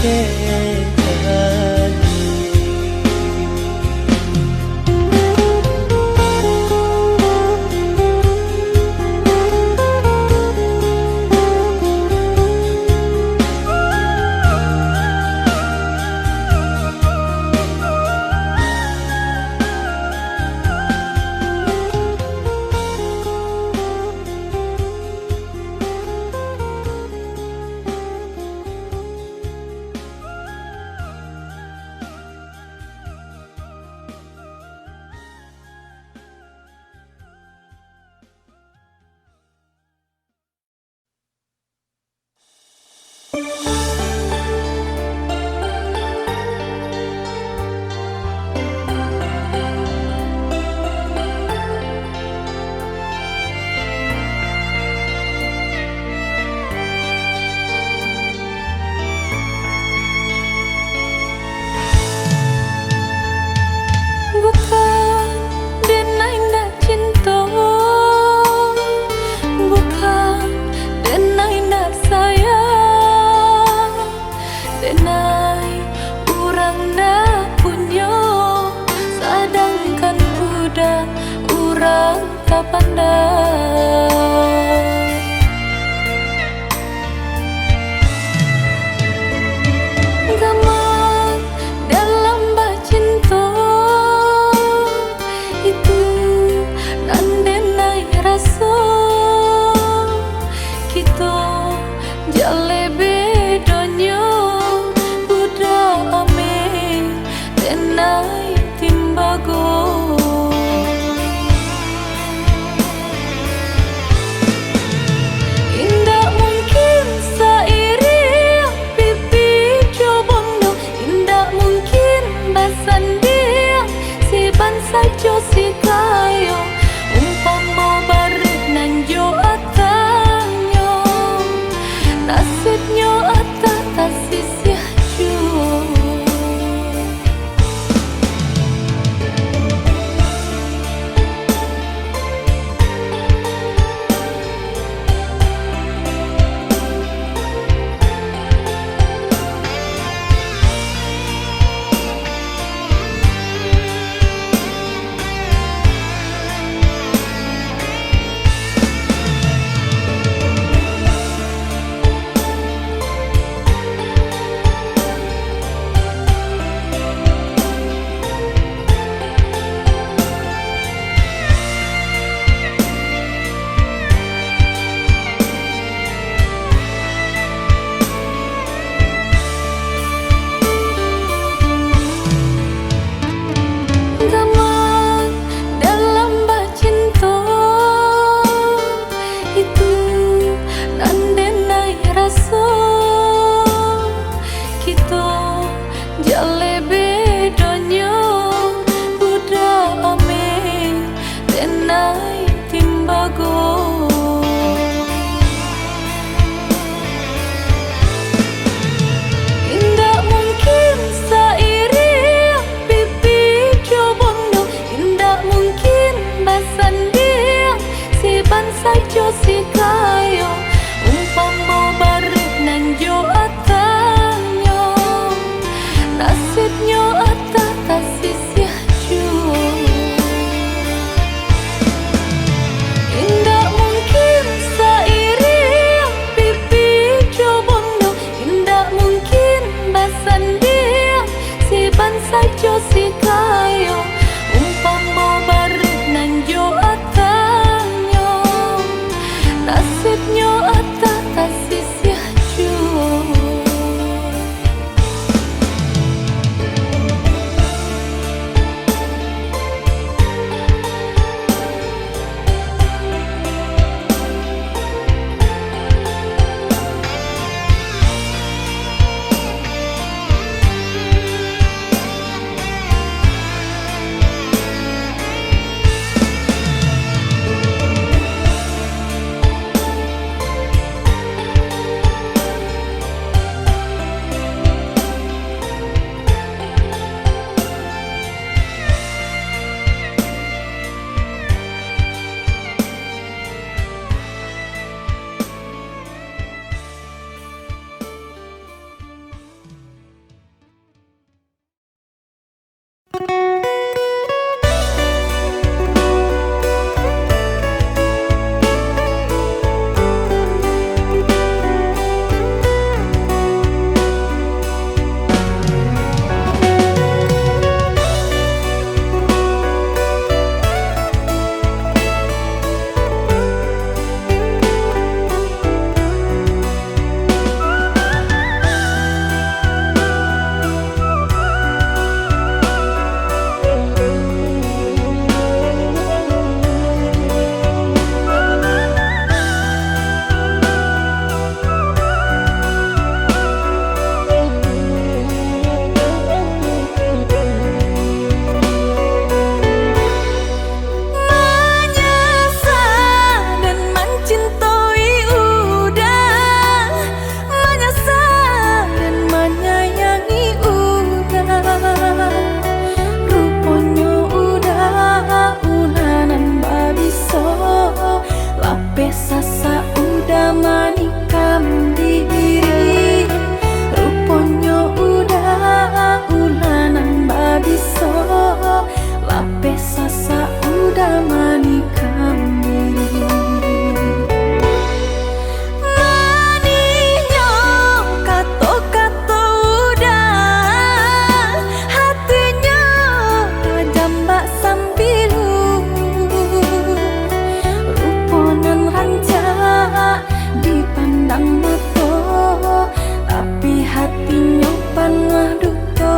Speaker 2: panwah duto,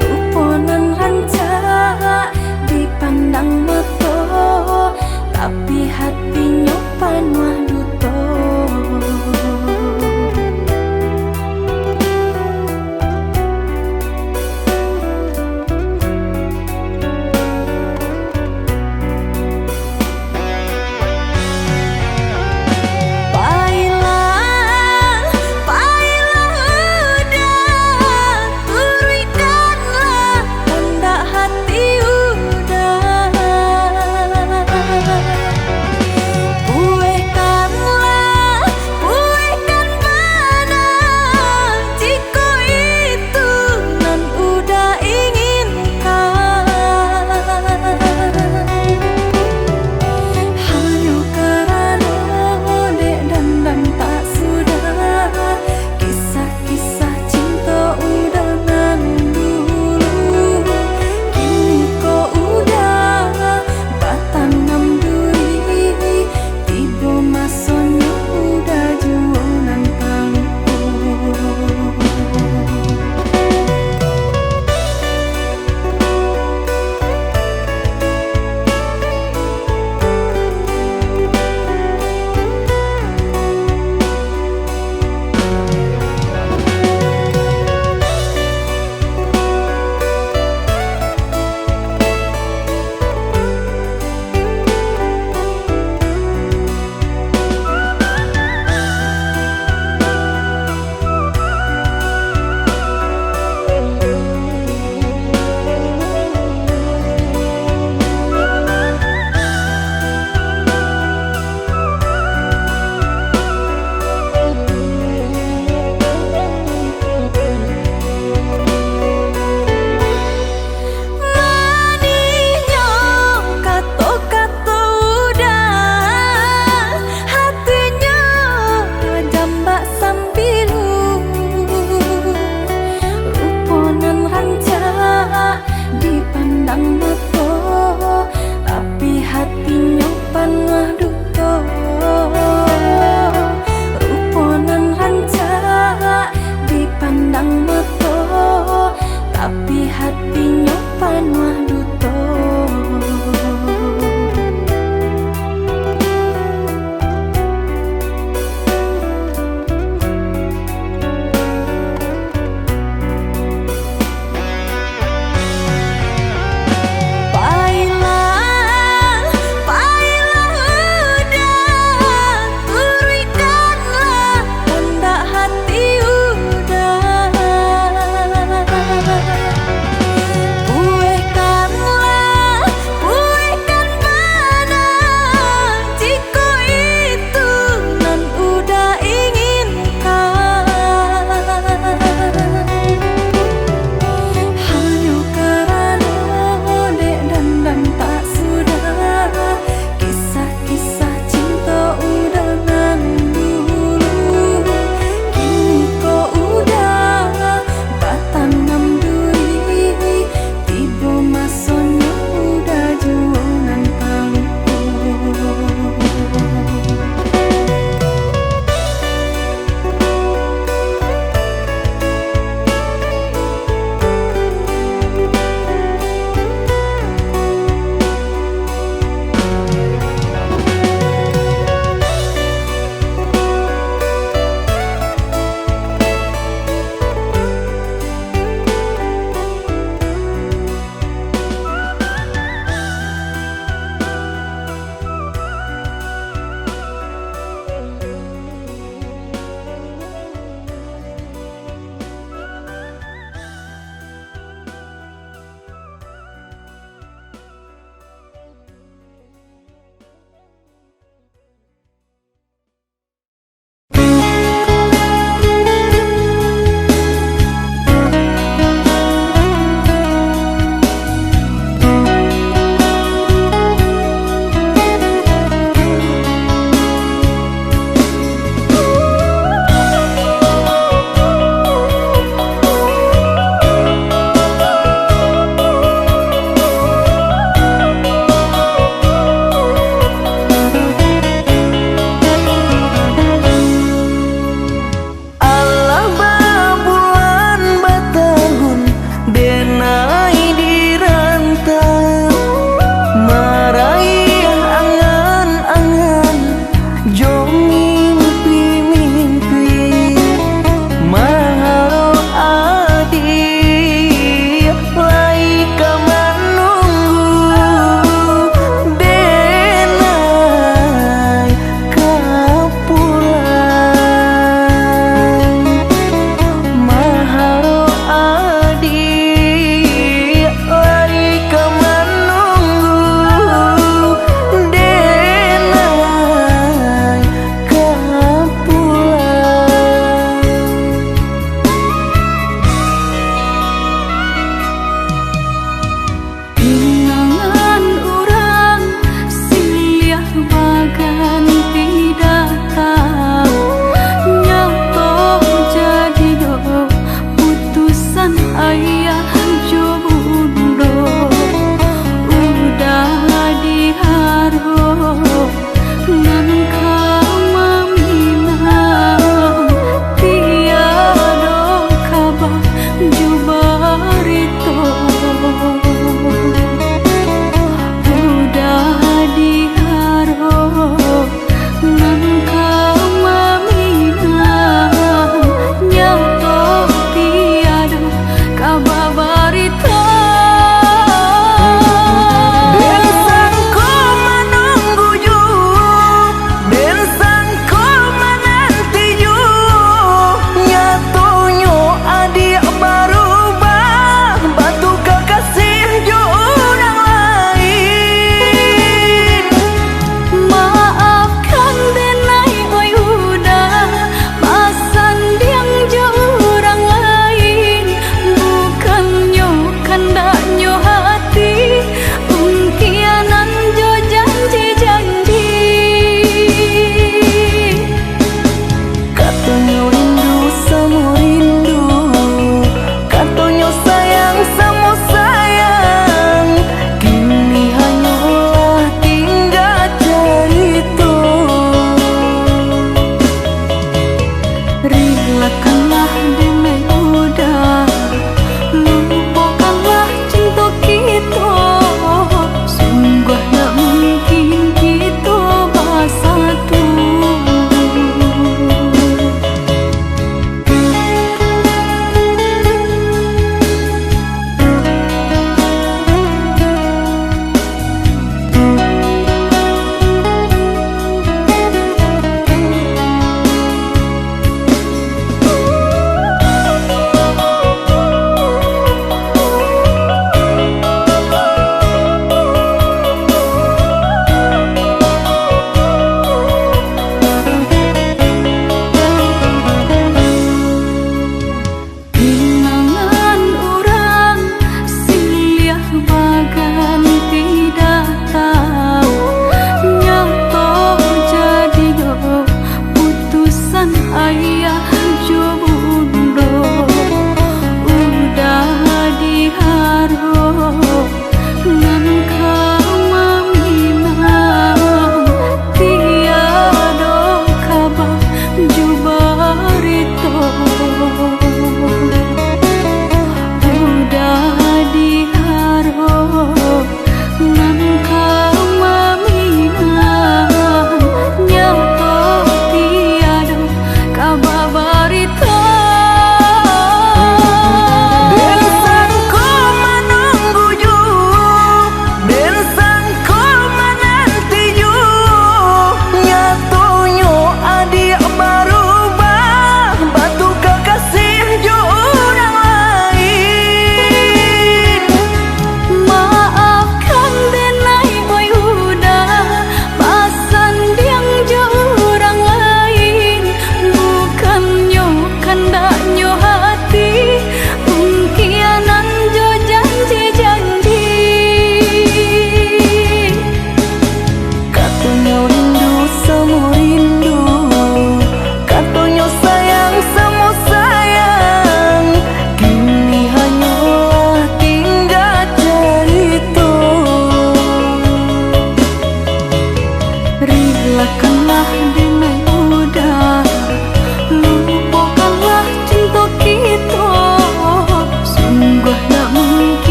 Speaker 2: ruponan rancak dipandang mata, tapi hatinya panwah duto.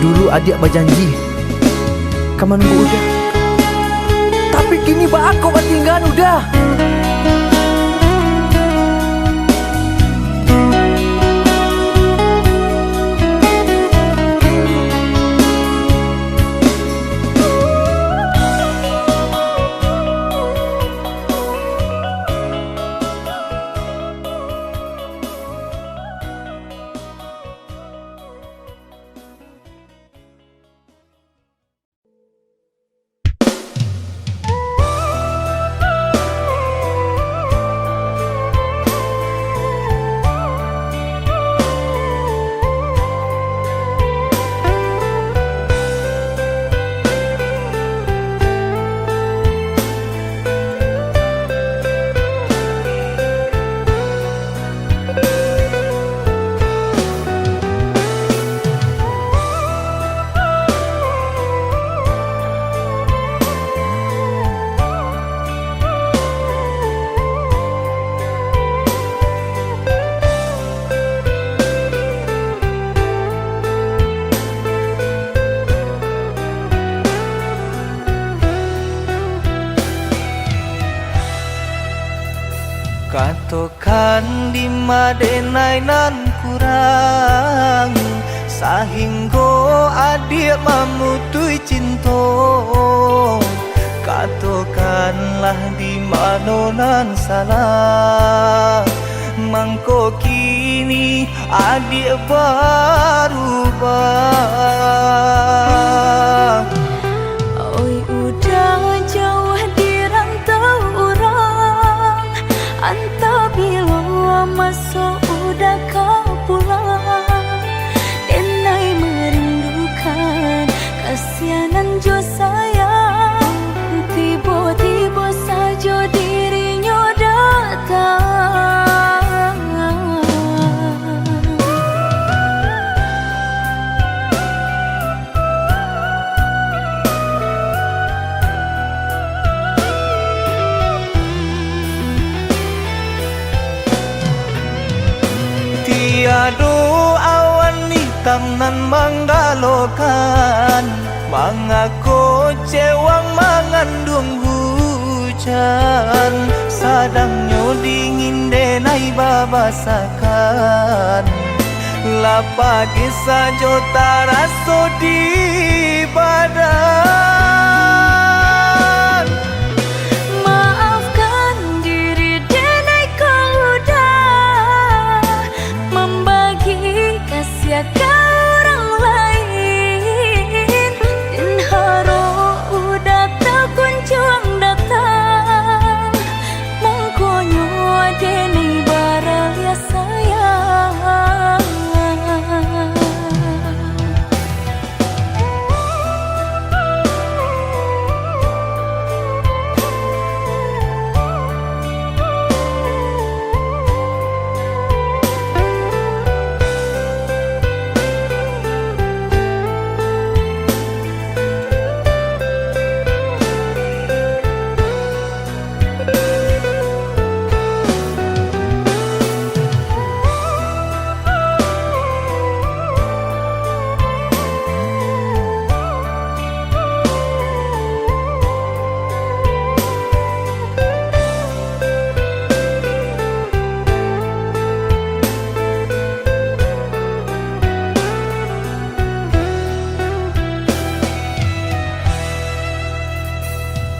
Speaker 5: Dulu adik berjanji kamu nunggu udah, tapi kini bah aku tinggal udah.
Speaker 3: Katokan di madenai nan kurang sahingga adik memutui cinta. Katokanlah di mana nan salah, mangko kini adik berubah.
Speaker 2: Oi udah jauh di rantau orang, antau bila masuk udah kau pulang. Denai merindukan kasihanan jo sayang, tiba-tiba saja dirinya datang.
Speaker 3: Tiada awan hitam nan menggalokan, mengaku cewang mengandung hujan. Sadangnya dingin denai babasakan, lapagi saja taraso di badan.
Speaker 2: Maafkan diri denai kau udah membagi kasih ke orang lain, dan haro udah tak kunjung datang. Mengkonyo denai baralia sayang.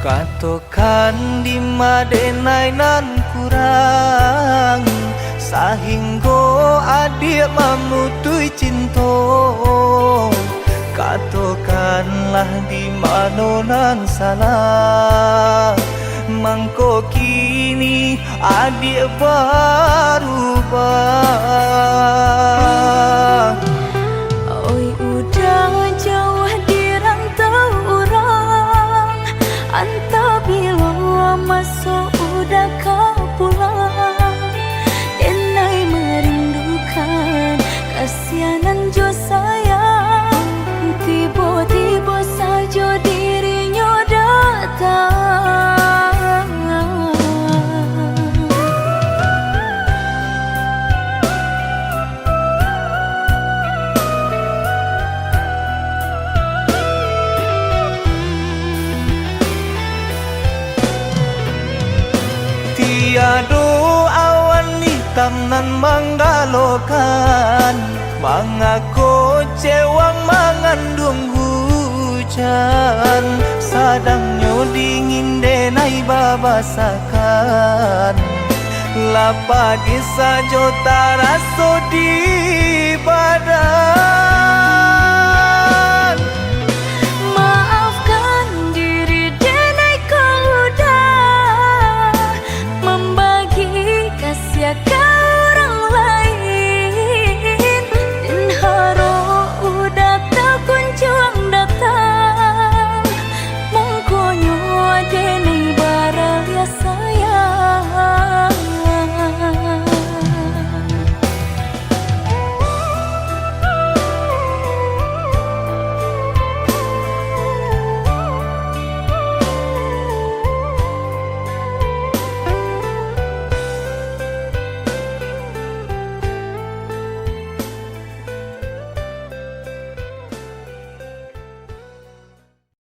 Speaker 3: Katokan di madenai nan kurang, sahingga adik memutui cinta. Katokanlah di mana nan salah, mangko kini adik berubah.
Speaker 2: Oi udah jauh di rantau orang, antau bila masuk udah kau pulang. Denai merindukan kasihanan jo sayang, tiba-tiba saja dirinya datang.
Speaker 3: malam nan menggalokan, mengaku cewang mengandung hujan, sadangnya dingin denai babasakan, lapagi sajo taraso di badan.